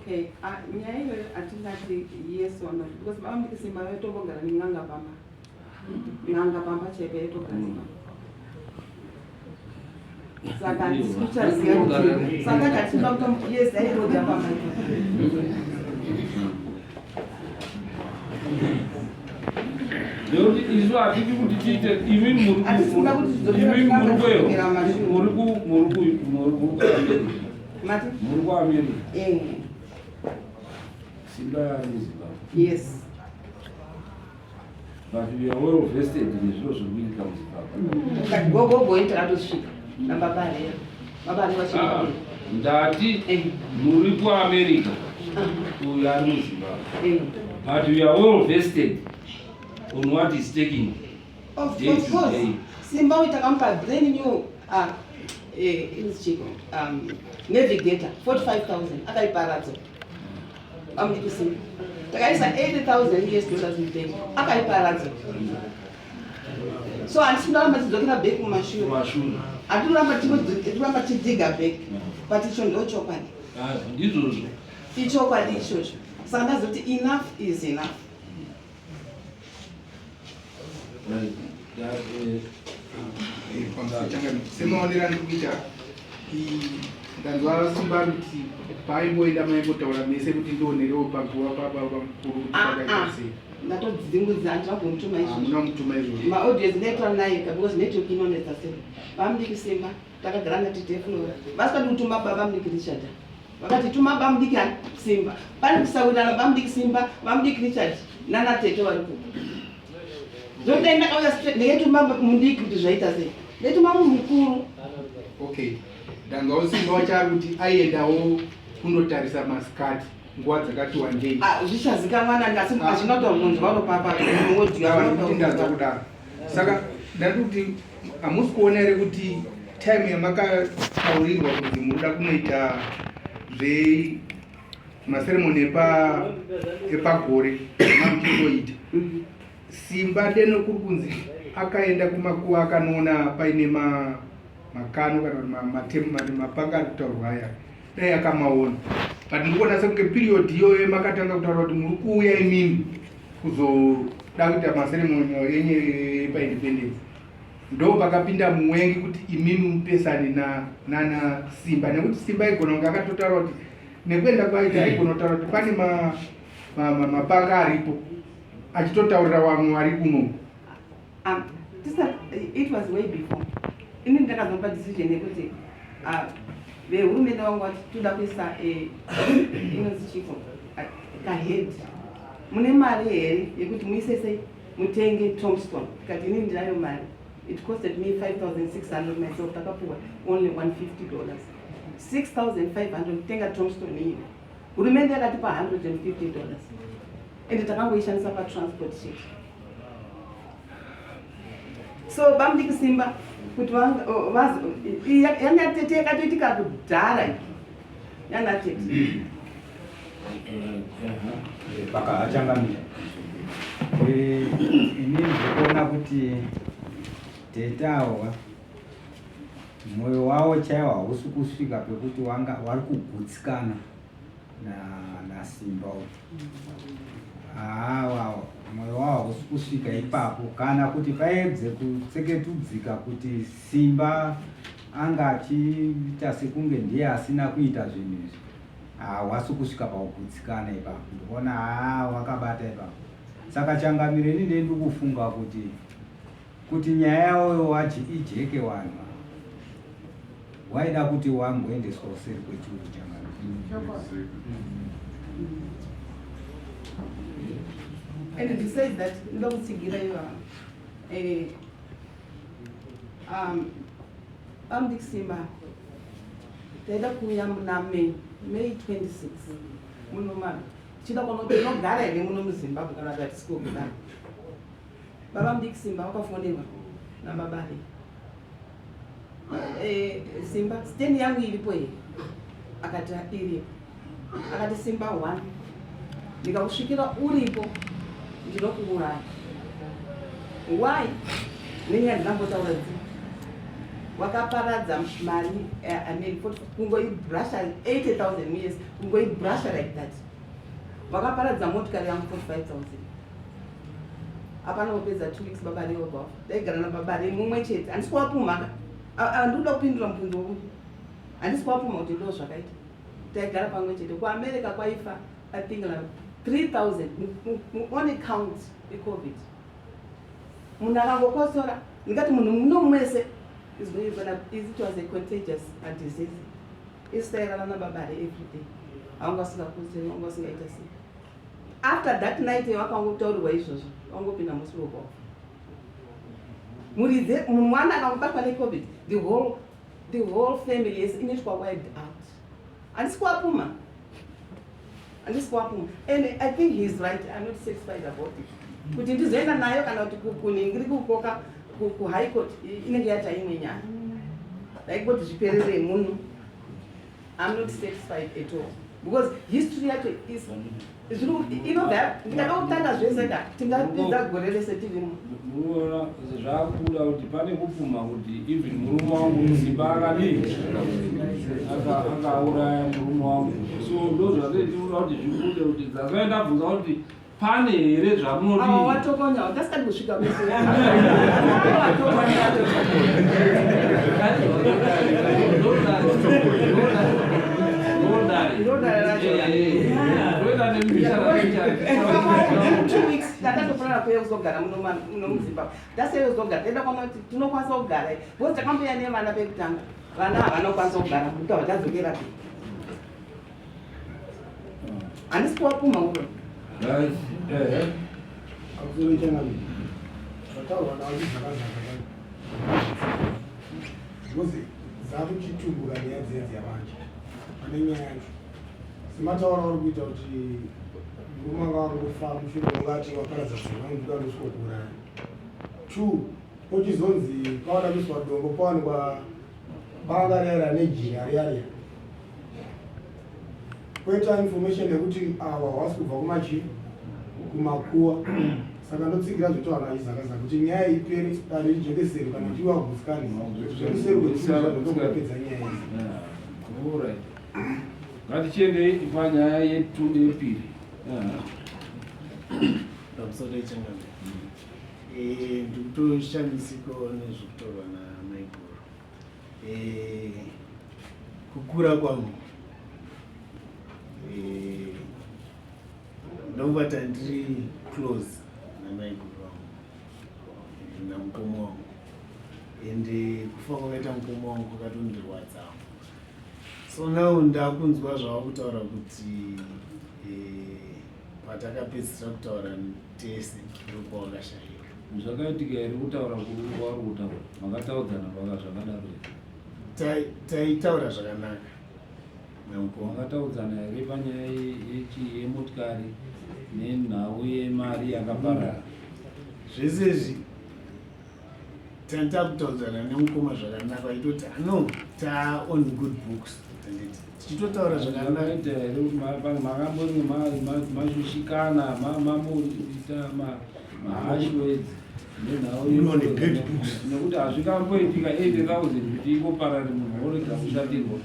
Okay, nyaya iyoyo hatingati yes or no because vambikisimba vaitombogara nen'anga pamba n'anga pamba chaipe yaitogara saka handisikuchaziva kuti saka katimba kuti yes airoja pamba nekuti isu hatidi kuti tiite imini muri kuamerica simba yamuzimbabwe. Yes. But we are well vested in zviro zvekuitika muzimbabwe. Gogo intakatosvika nambabare mabare vachii ndati muri kuamerica uyo ari muzimbabwe. But we are well vested on what is taking day to day. Simba itakampa brand new navigator 45,000 akaiparadza amudikusimba takaisa 80,000 US mutengo akaiparadza. So handisindaramba tidzokera back mumashure hatiramba tidhiga back but icho ndo chokwadi ndizvozvo ichokwadi ichocho saka ndazoti enough is enough. semaonera ndikuita ndanzwa simba kuti paimboenda maimbotaura mese kuti ndionerewo paguva paba pamukuru kuti ndatodzingudza ndinogomutuma hamuna mutuma izvozvo maaudience ndaitaura naye because network inonetsa sei vamudiki Simba takagara natiteflora vasingadi kutuma vamudiki Richard vakati tuma vamudiki Simba pane kusawirirana vamudiki Simba vamudiki Richard nanatete vari kuko zvodai ndakauya straight ndikatuma mudiki kuti zvaita sei ndaituma munhu mukuru. okay ndangawo Simba wachava kuti aiendawo kunotarisa masikati nguva dzakati wandei zvichazikamwana asi azvinotaura munzwaro papatindaza kudaro saka ndati kuti hamusi kuona here kuti time yamakataurirwa kuti munoda kunoita zvemaseremoni epagore mamuchingoita Simba deno kuri kunzi akaenda kumakuva akanoona paine makano kana mapanga ari kutaurwa aya dai akamaona but ndikuona sekunge period iyoyo makatanga kutaura kuti muri kuuya imini kuzoda kuita maseremoni yenye paindependence ndo pakapinda mumwengi kuti imini mupesani nana Simba nekuti Simba igona kunge akatotaura kuti nekuenda kwaita aigona kutaura kuti pane mapanga aripo achitotaurira vamwe vari kuno. It was way before ini ndakazomba decision yekuti vehurumende vangu vati toda kuisa inonzi chipo kahead mune mari here yekuti muisese mutenge Tombstone tikati ini ndinayo mari. It costed me 5,600 myself takapuwa only $150 6,500 kutenga Tombstone iyi hurumende yakatipa $150 ende takangoishandisa patransport sheet. So vamudiki Simba kuti yanatete yakatoitika kudhara yanatete pakachangamira inini ndikuona kuti tetawa mwoyo wavo chaiwo hausi kusvika pekuti vari kugutsikana naSimba hawa mwoyo wavo hausi kusvika ipapo kana kuti paedze kutseketudzika kuti Simba anga achiita sekunge ndiye asina kuita zvinhu izvi hawasi kusvika pakugutsikana ipapo ndikuona wakabata ipapo saka changamire ini ndiri kufunga kuti nyaya yawo ijeke wanhu waida kuti wangoendeswa useri kwechiuru changamire. And besides that, ndokutsigira vamudiki Simba taida kuuya muna May 26 muno chida kunoti inogara here muno muZimbabwe kana kuti hatisiko kudaro. Vamudiki Simba vakafonderwa nababare Simba stand yangu iripo here akati iripo akati Simba 1 ndikakusvikira uripo ndinokuuraya. Why? Nenyaya ndinambotaura wakaparadza mari kungoibrusha 80,000 years kungoibrusha like that wakaparadza motikari yangu 45,000 hapana kupedza 2 weeks babare oba daigara nababare mumwe chete handisi kuwapuma handikuda kupindura mubvunzo wokuti handisi kuwapuma kuti ndo zvakaita taigara pamwe chete kuAmerica kwaifa I think 3,000 one count eCovid munhu akangokosora ndikati munhu muno mwese it was a contagious disease isairana nababare every day haungasingakuzi haungasingaita sei. After that night wakangotaurirwa izvozvo wangopinda musi wobva munhu mwana akangobatwa neCovid the whole family is inoitwa wiped out. Handisi kuwapuma and I think he's right. I'm not satisfied about it kuti ndizoenda nayo kana kuti kuningiri kukoka kuhigh court inenge yata imwe nyaya like kuti zviperere munhu. I'm not satisfied at all because history yacho is inobva ndakakutanga zvese ka tingapedza gore rese tiri muona zvakuda kuti pane kupfuma kuti even murume wangu Simba akadini akauraya murume wangu so ndo zvatoitira kuti zvikude kuti dzakaenda bvunza kuti pane here zvamunodii watokonya utasikati kusvika mese apeye kuzogara muno muZimbabwe taseye kuzogara tenda kuona kuti tinokwanisa kugara because takamboya nevana pekutanga vana havanokwanisa kugara kuti vachadzokera pe handisi kuwapuma ngulo because dzakuchitumbura nyaya dzedzi yavanje pane nyaya yacho simataura uri kuita kuti murume anga vari kufa mushure ungati wakaradza zvinanguda nosikokuuraya 2 pochizonzi pawadamiswa dombo pawanikwa pakarera nejira riyaria poita information yekuti awa hwasi kubva kumachi kumakuwa saka ndotsigira zvitowana achizakaza kuti nyaya ipere dare ijekeseri kana kuti iwagusikani zvekuseri kwetiiandokupedza nyaya idzi ngatichiendei panyaya yetu yepiri pamusoro yechangano ndikutoshandisikawo nezvekutorwa namaiguru kukura kwangu ndokubata ndiri close namaiguru wangu namukoma wangu ende kufa kwakaita mukoma wangu kwakatondirwadzawo so now ndakunzwa zvava kutaura kuti patakapedzisira kutaura tese ndokwawakashayika zvakaitika here kutaura kuari kutaura makataudzana paka zvakadaro taitaura zvakanaka makataudzana here panyaya yemotikari nenhau yemari yakaparara zvese izvi takutaudzana nemukoma zvakanaka aitoti ano taon good books tichitotaura zvakanaka makambori mashushikana mamboita mahashweds nekuti hazvikamboitika 80,000 kuti ingoparari munhu orega kushatirwa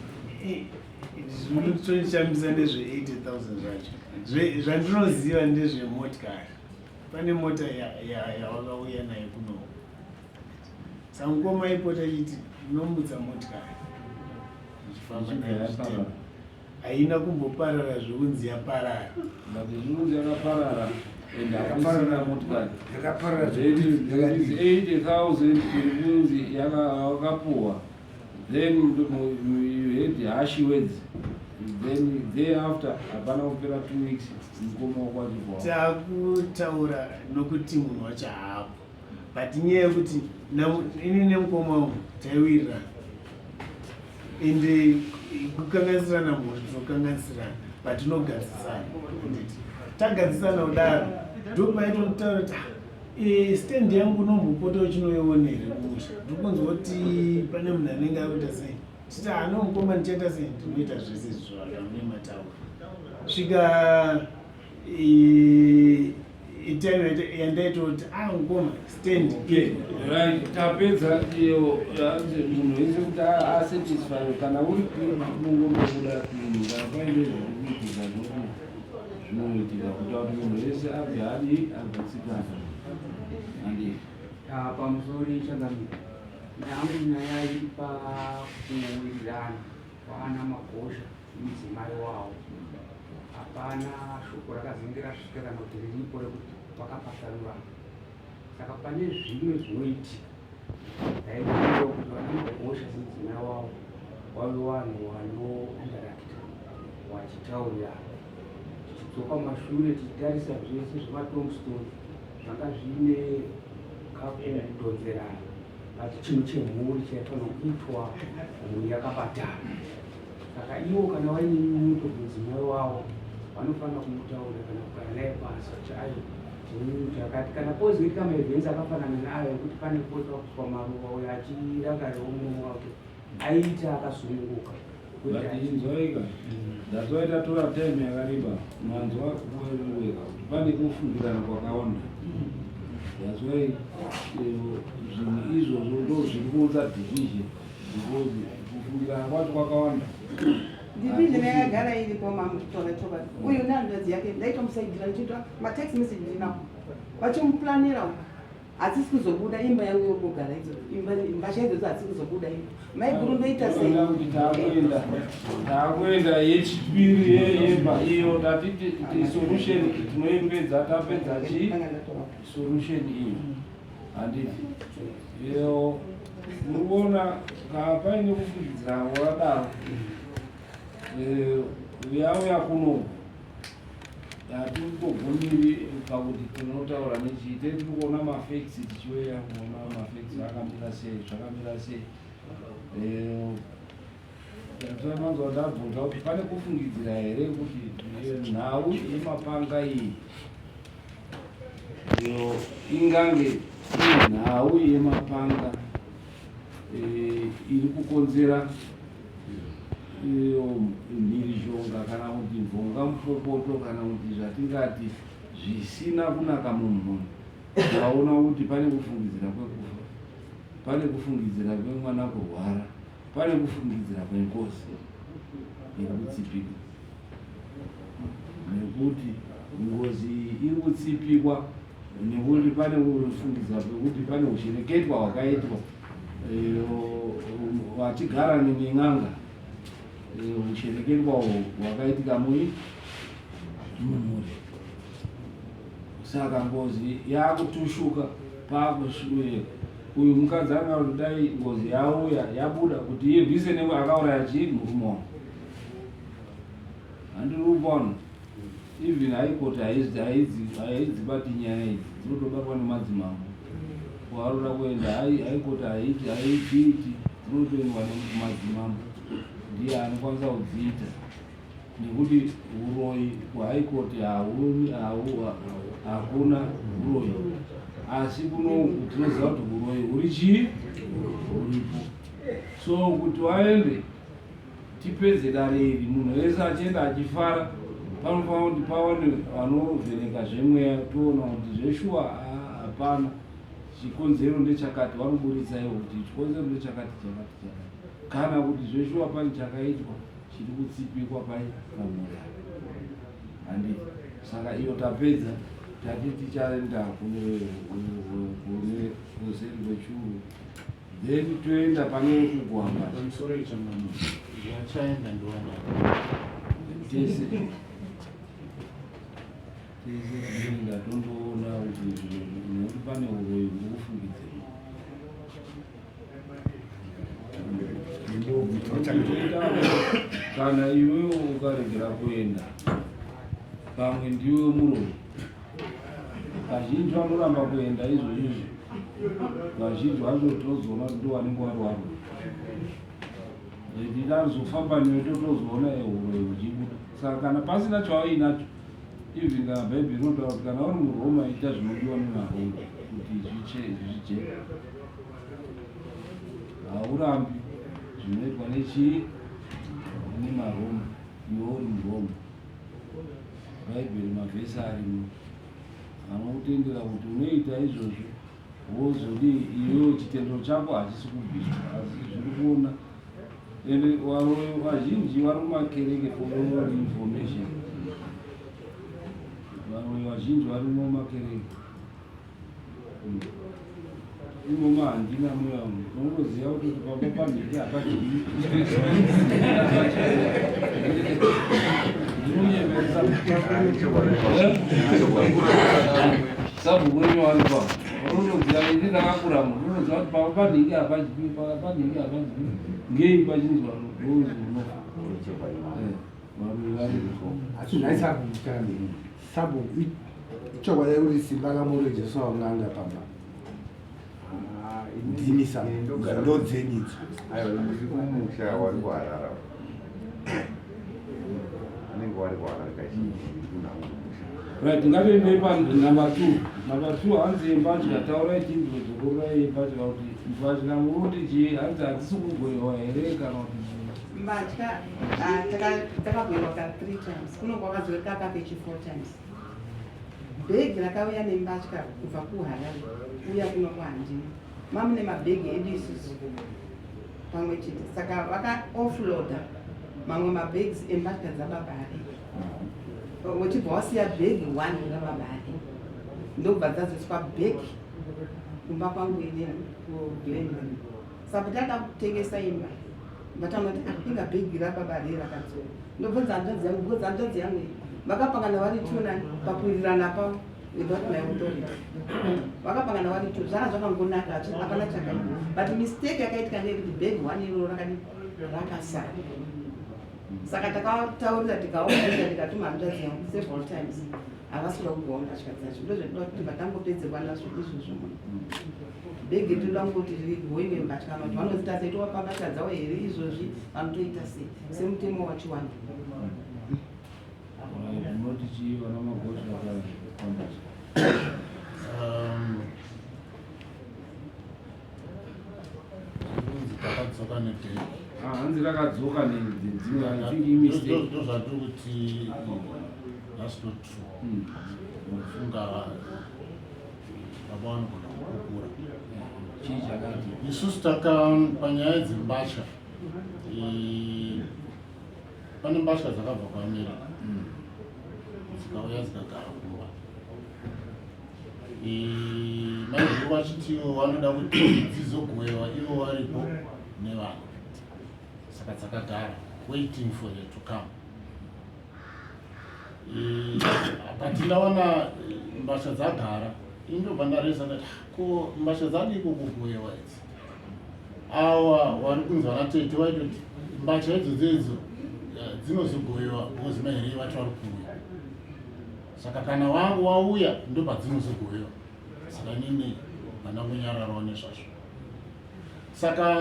zvinotoshambisa ndezve 80,000 zvacho zvandinoziva ndezvemotikari pane mota yawakauya nayo kuno saka mukoma ipota chiti unomutsa motikari haina kumboparara zveunzi yaparara zvinonzi yakaparara ende akaparara motikari 80,000 kunzi yakapuwa then you had hashwords then thereafter hapana kupera 2 weeks mukoma wakwatibwa takutaura nokuti munhu wacho haapo but nyaya yekuti ini nemukoma wangu taiwirirana ende kukanganisirana mhuri tinokanganisirana but tinogarisisana tagadzisana kudaro ndopaitotaura kuti stand yangu nombopota uchinoionere kumusha ndikunzwa kuti pane munhu anenge akuita sei titi hano mukoma ndichaita sei ndinoita zvese zvakamemataura svika itime yandaitoti mukoma stand right tapedza iyo munhu wese kuti asatisfy kana uri mungonobuda kuinga paine zvinoitika noku zvinoitika kuita kuti munhu wese abve adi abatsikana andi pamusoro ichangamira nangu nyaya iri pakuwirirana kwaana magosha mudzimai wavo hapana shoko rakazenge rasvika kana kuti riripo rekuti vakapasanurana saka pane zvimwe zvinoitika daiiwa kuti vana magosha semudzimai wavo wave vanhu vanoindarakita vachitaurirana tichidzoka mashure tichitarisa zvese zvematomstone zvanga zvine kakudonzerana ati chinhu chemhuri chaifanira kuitwa mhuri yakabatana saka ivo kana vaine nyunyuto mudzimai wavo vanofanira kumutaura kana kugara naye pasi kuti ayo chinyunyuto yakati kana pozoitika maevhenzi akafanana nayo ekuti pane pota kuswa maruva uyo achirangariwo mumwe wake aita akasununguka inzoika dzatoita tora time yakareba manzwa kuweka kuti pane kufungirana kwakawanda yazwai zvinhu izvozvo ndo zviri kuunza division because kufungirana kwacho kwakawanda division yakagara iripo mamutona toba uyu nehandadzi yake ndaitomusaidira ndichitwa matext message ndinawo vachimuplanira Hatisi kuzobuda imba yangu yokugara mbasha idzodzo hatisi kuzobuda imba. Maiguru ndoita sei? Takuenda yechipiri yemba iyo tatiti solution tinoipedza tapedza chi solution iyi. Handiti. Iyo muona paine kufungidzira wakadaro. Uyauya kuno hatikugumiri pakuti tinotaura nechite tirikuona mafacts tichiuya kuona mafacts akamira sei zvakamira sei. Tinomanzwa ndabvunza kuti pane kufungidzira here kuti nhau yemapanga iyi iyo ingange nhau yemapanga iri kukonzera mhirizhonga kana kuti mvonga mupopoto kana kuti zvatingati zvisina kunaka munhu. Taona kuti pane kufungidzira kwekufa, pane kufungidzira kwemwana kurwara, pane kufungidzira kwenkosi iri kutsipika. Nekuti ngozi iri kutsipikwa nekuti pane kufungidzira kwekuti pane ushereketwa hwakaitwa vachigara nemin'anga. Ushereketwa hwakaitika mumuri. Saka ngozi yakutushuka pakushuye uyu mukadzi anga kuti dai ngozi yauya yabuda kuti irwise nemwe akauraya chii murume wangu. Handiri kupona even haikoti haidzibati nyaya idzi dzinotobatwa nemadzimambo. Kuarura kuenda haikoti haitiiti dzinotoendwa nemadzimambo. Ndiye anokwanisa kudziita nekuti uroyi kuhaikoti hakuna uroyi, asi kuno tinoziva kuti uroyi huri chii huripo. So kuti waende tipedze dare iri munhu wese achienda achifara panofanira kuti pawane vanovheneka zvemweya toona kuti zveshuwa hapana chikonzero ndechakati vanoburitsa ivo kuti chikonzero ndechakati chakati kana kuti zveshuwa pane chakaitwa chiri kutsipikwa pamura. Handiti. Saka iyo tapedza tati tichaenda kune kuseri kwechuru then toenda pane kugwamba yachaenda ndiwana tese tienda tondoona kuti nekuti pane uroyi ndikufungidzei. Kana iwewe ukaregera kuenda pamwe ndiwe muroyi, vazhinji vanoramba kuenda izvozvi. Vazhinji vacho tozoona kuti ndiwanenge warwara. Ndinazofamba newe totozoona uroyi huchibuda. Saka kana pasina chawaiinacho even kana bhaibheri rinotaura kuti kana uri muRoma ita zvinodiwa nemaroma kuti zvichene. Haurambi zvinoitwa nechii nemaroma iwe uri muRoma. Bhaibheri mavhesi arimo anokutendera kuti unoita izvozvo wozodi iwewe chitendero chako hachisi kubviswa asi zviri kuona. Ende vazhinji vari mumakereke for all information. Vamwe vazhinji vari mumakereke imoma handina mweya unongoziva kuti pamba panheke hapachii ndinonyemeresa sabhuku renyu wari pa unoziva ini ndakakura munhu unoziva kuti pamba panheke hapachii panheke hapachii ngei pachinzwa rozi unofa vamwe vari sabhuku ichokwadi kuti simba ramurejeso wamulanga pamba ndimisa ndodzenyidzo umusha wari kuharara anenge wari kuharara right. Ngatiendei panumber 2. Number 2 hanzi mbatya taura chinhu chokurai mbatya kuti mbatya muruti chii hanzi hadzisi kugoyiwa here kana kuti mbatya takagoyiwa ka 3 times kuno kwakazoreka kapechi 4 times. Bhegi rakauya nembatya kubva kuHarare uya kuno kwahandini mamune mabhegi edu isusu pamwe chete. Saka vaka-offloada mamwe mabhegi embatya dzababari uchibva wasiya bhegi 1 rababari ndobva dzazoiswa bhegi kumba kwangu ine kuBenton. Saka takatengesa imba. Vatamati inga bhegi rababa rakadzora. Ndobvunza hanzvadzi yangu vakapangana vari tuna pakuwirirana pavo without my authority. Vakapangana vari tu zvanga zvakangonaka hapana chakaita. But mistake yakaitika ndeyekuti bhegi 1 iroro rakasara. Saka takataurira tikaoa tikatuma hanzvadzi yangu several times. Havasira kugawa mbatya dzacho. Ndozvinoda kuti vatangopedzerwa nazvo izvozvo muno. Bhegi rinoda kungoti rigoiwe mbatya kuti vanozita sei towapa mbatya dzavo here izvozvi vanotoita sei semutemo wachiwanda. takadzoka nedei hanzi rakadzoka nedzimwezvatiri kuti that's not true. Mufunga baba vanogona kukukura chii chakati isusu panyaya dzembatya pane mbatya dzakabva kuAmerica dzikauya dzikagara kumba. Maizvo vachitiwo vanoda kuti dzizogoyewa ivo varipo nevana, saka dzakagara waiting for them to come. Patinaona mbatya dzagara indobva ndareza ndati ko mbatya dzadiko kugoyewa idzi. Awa vari kunzi vana tete vaitoti mbatya idzodzo dzinozogoyewa because maherei vacho vari kuuya, saka kana wangu wauya ndopadzinozogoyewa. Saka nini vanangonyararawo nezvazvo. Saka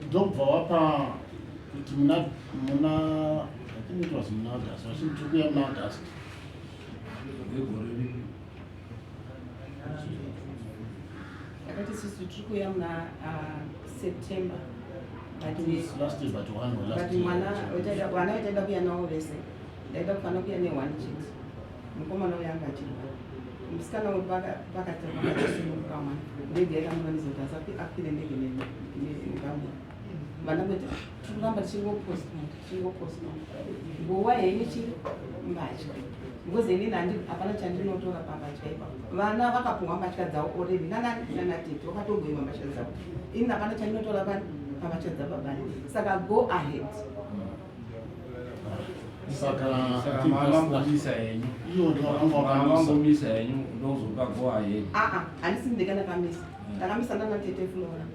ndobva wapa kuti muna I think it was in August, vachiti kuya muna August. Yakati sisi tiri kuya muna September. Last year, but one was last But year. vana vachaida kuya navo vese. Ndaida kufanira kuya ne1 chete. Mukomana uya anga achirwara. Musikana wedu vakatosimuka mwana. Ndege yakamuvanizoti akwire ndege negamwe. Vana kuti tiri kuramba tichingopostpone. Nguva yenyu chiri mbatya. Because inini hapana chandinotora pambatya ipapo. Vana vakapungwa mbatya dzavo already. Nanatete vakatogoiwa mbatya dzavo. Ini hapana chandinotora pambatya dzababani. Saka go ahead. Saka mavambomisa henyu mavambomisa henyu ndozopa go ahead. Handisi ndekanakamisa. Ndakamisa nanatete Flora.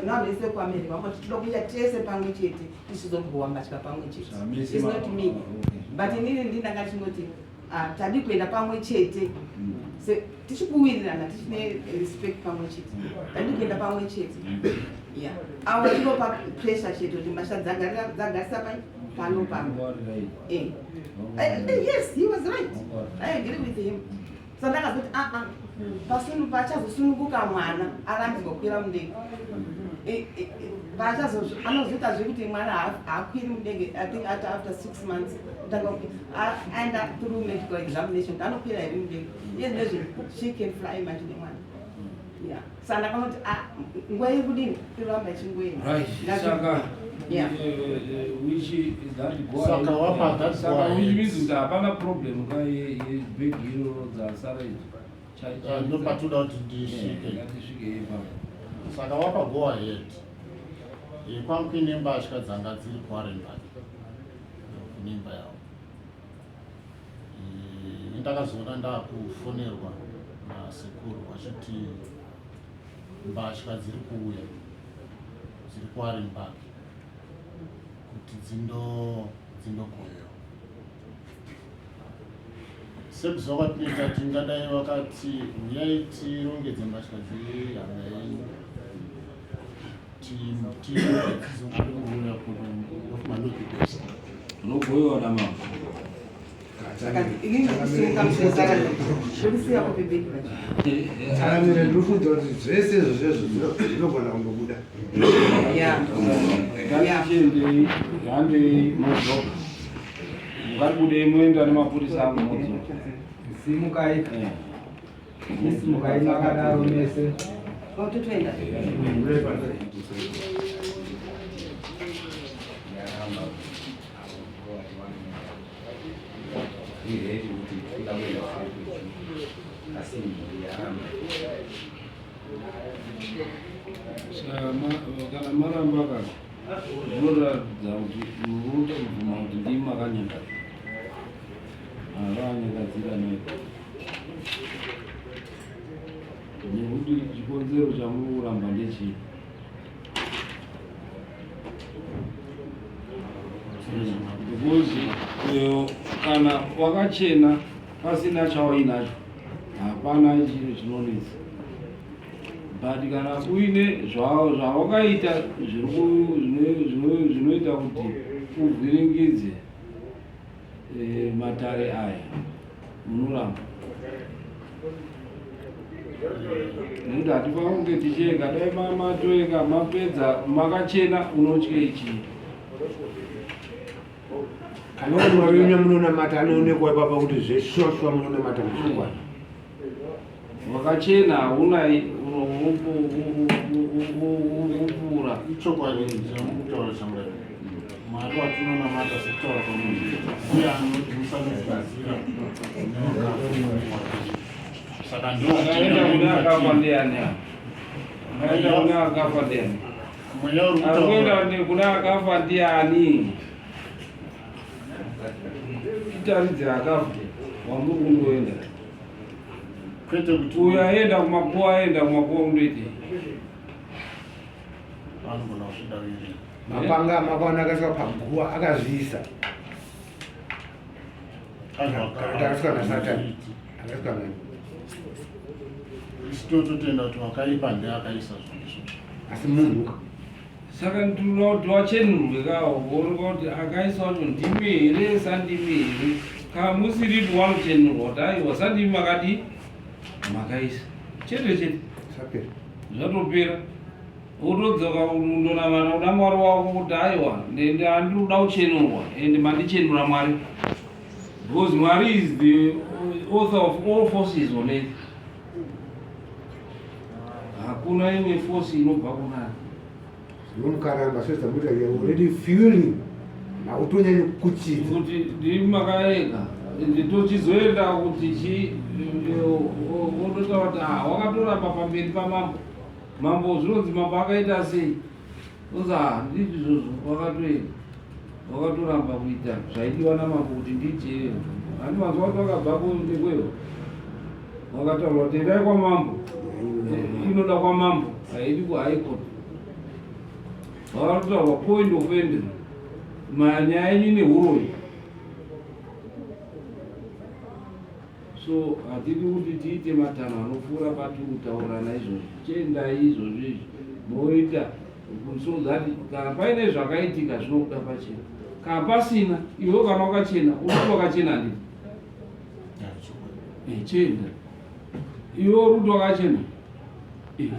Navese kuAmerica vangoti tinoda kuita tese pamwe chete tichizogowa mbatya pamwe chete. It's not me. But inini ndinanga tinoti tadi kuenda pamwe chete. Tichikuwirirana tichine respect pamwe chete. Tadi kuenda pamwe chete. Yeah. Awa tinopa pressure chete kuti mbatya dzagarisa pano. Yes, he was right. I agree with him. So ndakazoti pasunu pachazosununguka mwana arambirwa kukwira mudenge. Anozoita zvekuti mwana haakwiri mudenge. I think after 6 months and through medical examination anokwira here mudenge. Iye ndezve she can fly manje nemwana. Yeah. Saka ndakanoti nguva yekudini iramba ichingoenda. Saka which is that go Saka wapa that saka which means kuti hapana problem ka yebhegi iroro dzasara idzi. ndopatoda kuti ndisvike. Saka wapa go ahead. Kwangu kuine mbatya dzanga dziri kuArenberg kuimba yavo. Ndakazoona ndakufonerwa nasekuru vachiti mbatya dziri kuuya dziri kuArenberg kuti dzindogoyewa. Sekuziva kwatinoita tingadai vakati uyai tirongedze mbatya dziri hanga yenyu tizongouya kumanokipesa unogoyewa namama. Saka inini ndikusunga musezara ndikusiya kupibheki vacho. Aramire ndikufunza kuti zvese izvozvo zvinogona kungobuda. Ngatichiendei yandei modzoka. Ngatibudei muenda nemapurisa angu modzoka. Simukai. Simukai makadaro mese. Totoenda. Ini kuti kuda kuenda asi ya kana maramba kaka zvinoratidza kuti muruta kubvuma kuti ndimi makanyangadzira havanyangadzira neko nekuti chikonzero chamuri kuramba ndechii because kana wakachena pasina chawainacho hapana chiro chinonetsa but kana uine zvawakaita zvinoita kuti uvhiringidze matare aya unoramba nekuti hatifanira kunge tichienga dai matoenga mapedza makachena unotye ichii anomarine munonamata anoonekwa ipapa kuti zveshoshwa munonamata muchokwadi wakachena hauna upura ichokwadi chamukutaura chamura mwari watinonamata sekutaura kwamunhu uye anoti musanogadzira saka akaenda kune akafa ndiani akaenda kune akafa ndiani akuenda kune akafa ndiani itaridze akafa wamuri kundoenda kwete kuti uyo aenda kumakuwa kundoite anogona kuzvidaviri mapanga makwana akaiswa paguwa akazviisa akaiswa nasatani akaiswa nani isitototenda kuti wakaipa ndeakaisa zvinhu asi munhu saka ndinoda kuti wachenurwe kawo wooneka kuti akaisa wacho ndimi here sandimi here kana musiripo wanochenurwa kuti aiwa sandimi makadi makaisa chete chete sapera zvatopera wotodzoka undonamana kuna mwari wako kuti aiwa ndende handiri kuda kuchenurwa ende mandichenura mwari because mwari is the author of all forces on earth hakuna imwe force inobva kunani nomukaramba sezvamuita already fueling nautonyanya kukuchidza kuti ndiri makaeka nditochizoenda kuti otoita kuti wakatoramba pamberi pamambo mambo zvinonzi mambo akaita sei ozi ndizvi izvozvo wakatoramba kuita zvaidiwa namambo kuti ndiite handi mazuva kuti wakabva kweho wakataura kuti endai kwamambo inoda kwamambo haidi kuhigh court wakatotaurwa point of entry manyaya yenyu neuroi so hatidi kuti tiite matanho anopfuura patiri kutaurana izvozvi chiendai izvozvi izvi moita so that kana paine zvakaitika zvinokuda pachena kana pasina iwe kana wakachena uruti wakachena ndii chienda iwe uruti wakachena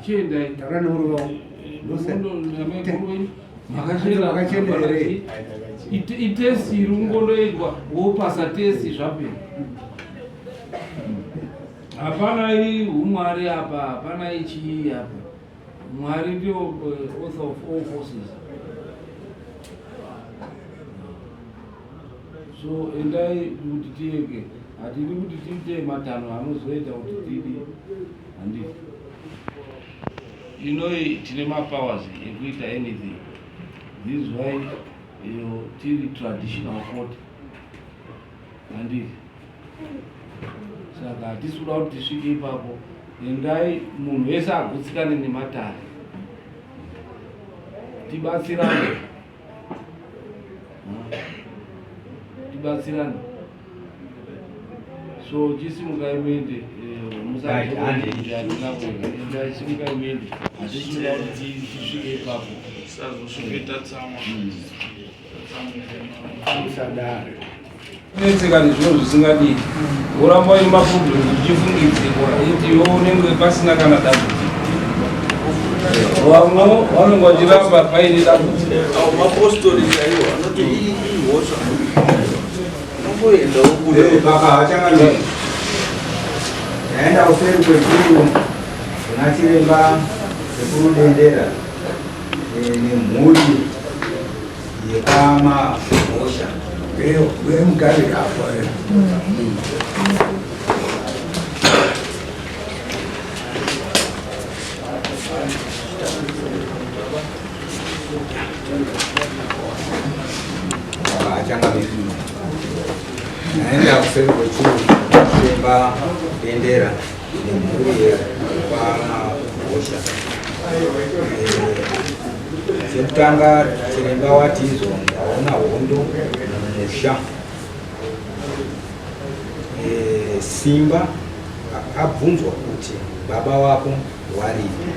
chiendai taura neurova makachena here itesi iri kungondoitwa wopasa tesi zvapera hapana umwari apa hapana ichii apa mwari ndio author of all forces so endai kuti tieke hatidi kuti tiite matanho anozoita kuti tidi handiti inoi tine mapowers ekuita anything this is why tiri traditional court handiti saka hatisi kuda kuti tisvike ipapo endai munhu wese agutsikane nematare tibatsirane so chisimukai muende musaaendai simukai muende hatisi kuda kuti tisvike ipapo sazosvika tatsama usadare netseka nezvinhu zvisingadiwi woramba ine maproblem zvichifungidzirwa iti unenge pasina kana dambudziko vamwe vanenge vachiramba paine dambudziko mapostori chaiwo anoti ihosha nomboendawo baba hachangamiri yaenda kuseri kwekuru kuna chiremba sekurudendera nemhuri yekamahosha wemugari afa paseri kwechirungu chiremba bendera nemhuri yekwamagosha. Chekutanga chiremba wati izvo ndaona hondo mumusha. Simba abvunzwa kuti baba wako waripi,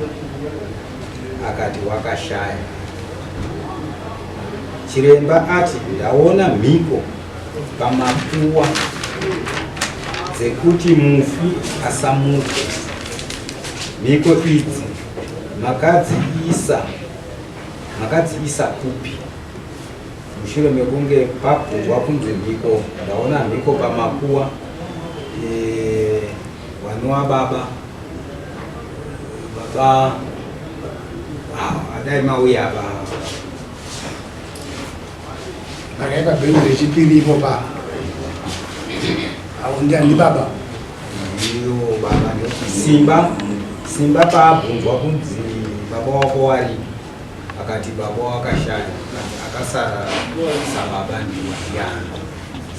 akati wakashaya. Chiremba ati ndaona mhiko pamakuwa dzekuti mufi asamuke. Mhiko idzi makadziisa kupi? Mushure mekunge pabvunzwa kunzi mhiko, ndaona mhiko pamakuwa, wanova baba adai mauya apa akaita bhemu rechipiri imopa avo ndiani baba? iyo baba Simba paabvunzwa kunzi baba wako wari, akati baba wakashaya, akasara sababa ndiani.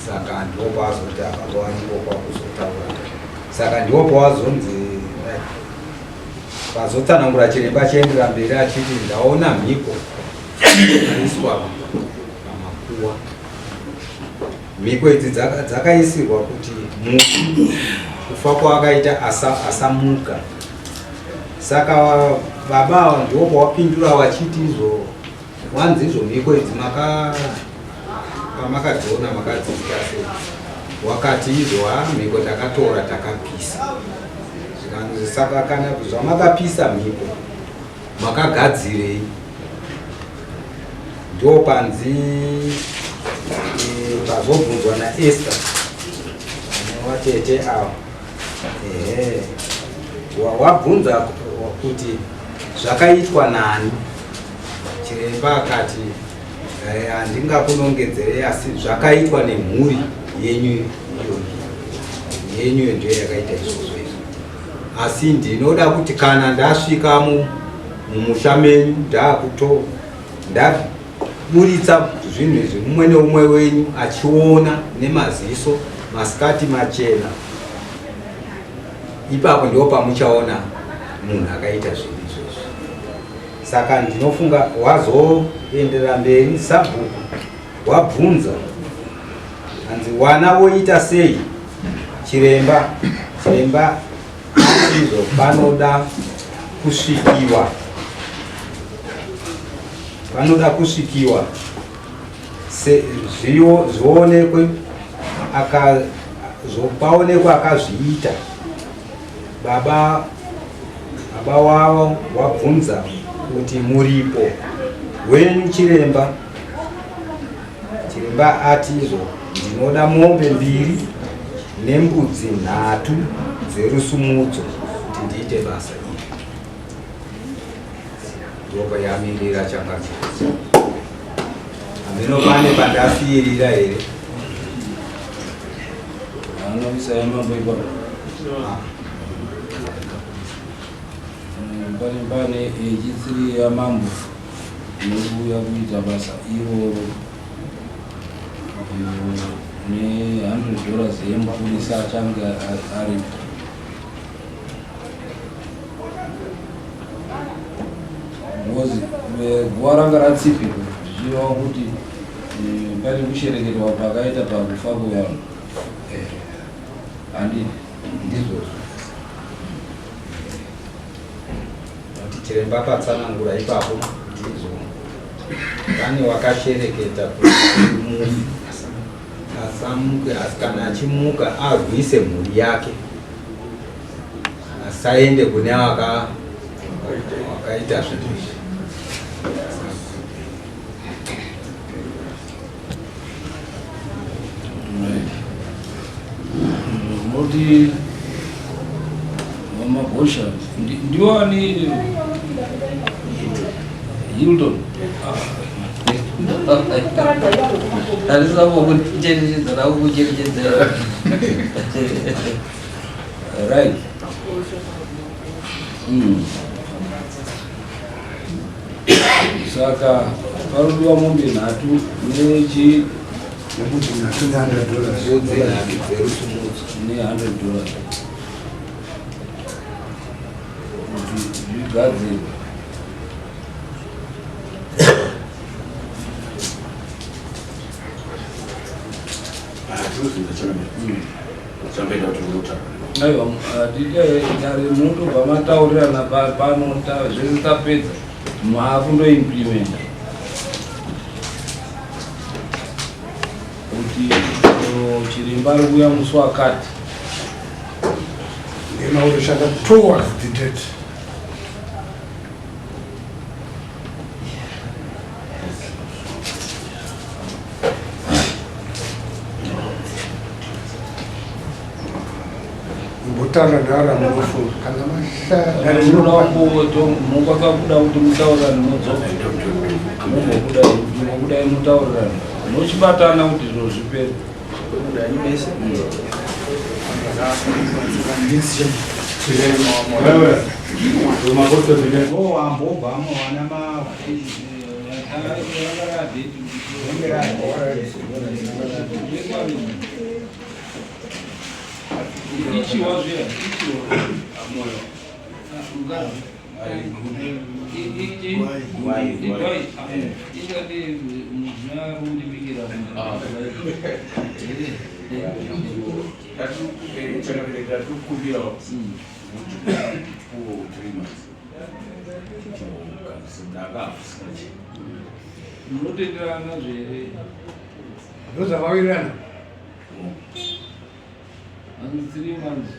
Saka ndipo pazoti baba wanipo kwakuzotaura. Saka ndipo pawazonzi pazotsanangura chiremba chiendera mberi achiti ndaona mhiko aiswa pamakuwa. Mhiko idzi dzakaisirwa kuti mufi kufa kwaakaita asamuka. Saka baba ndipo pawapindura wachiti izvo wanzi izvo mhiko idzi pamakadzona makadzisika sei? Wakati izvo mhiko takatora takapisa. Saka kana zvamakapisa mhiko makagadzirei? Ndo panzi pazobvunzwa naEsther watete ava wabvunza kuti zvakaitwa nani. Chiremba akati handingakunongedzerei, asi zvakaitwa nemhuri yenyu ndio yakaita izvozvo. Asi ndinoda kuti kana ndasvika mumusha menyu ndaburitsa zvinhu izvi, mumwe neumwe wenyu achiona nemaziso masikati machena, ipapo ndipo pamuchaona munhu akaita zvinhu izvozvo. Saka ndinofunga wazoenderera mberi sabhuku wabvunza hanzi wana voita sei? Chiremba izvo panoda kusvikiwa zvionekwe paonekwa akazviita. Baba wavo wabvunza kuti muripo wenyu chiremba? Chiremba ati izvo ndinoda mombe 2 nembudzi 3 dzerusumudzo kuti ndiite basa iri. Ndopa yamirira changadzo. Ameno pane pandafirira here? Pane echitsiri yamambo inobuya kuita basa iroro ne$100 yemupurisa achange aripo. Because guva ranga ratsipirwa zvichiva kuti pane kusherekerwa pakaita pakufa kwevanhu. Handi ndizvozvo. Chiremba patsanangura ipapo ndizvo pane wakashereketa kuti asamuke, kana achimuka arwise mhuri yake, asaende kune wakaita zvinhu izvi. Moti Magosha ndiwani Hilton. Right. Saka parudiwa mombe 3 nechi nekuti mnatune $100 ne$100 kuti zvigadzirwe. Aiwa, titare munotobva mataurirana pano zvese tapedza maakundoimplimenta kuti chiremba ari kuuya musi wakati nemaurishanda towards the date. Mbotana ndara munofunga kana mukwakabuda kuti mutaurirane modzoka mukudai mutaurirane nochibatana kuti zviro zvipere. ambobvamo vana ichiwa zviya ingati muzinarundibikira munotenderana zvere ndozvavawirirana hanzi 3 months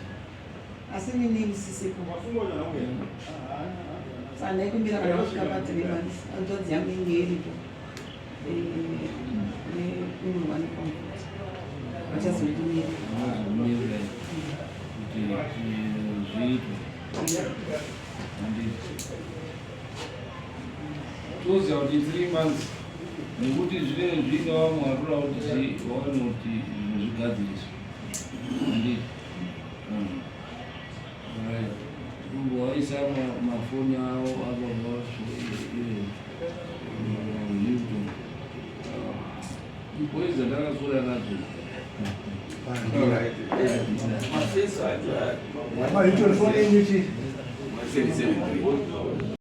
asi nini sisipo sana ikumbira kana kusvika pa3 months njodzi yangu inge iripo nekunurwa nekomfuta vachazoitumira kuti zviitwe toziva kuti 3 months nekuti zvine vamwe varura kuti vaone kuti zvigadziriswa anditi waisa mafoni avo ipoiza ndakasora nadzo Mafesa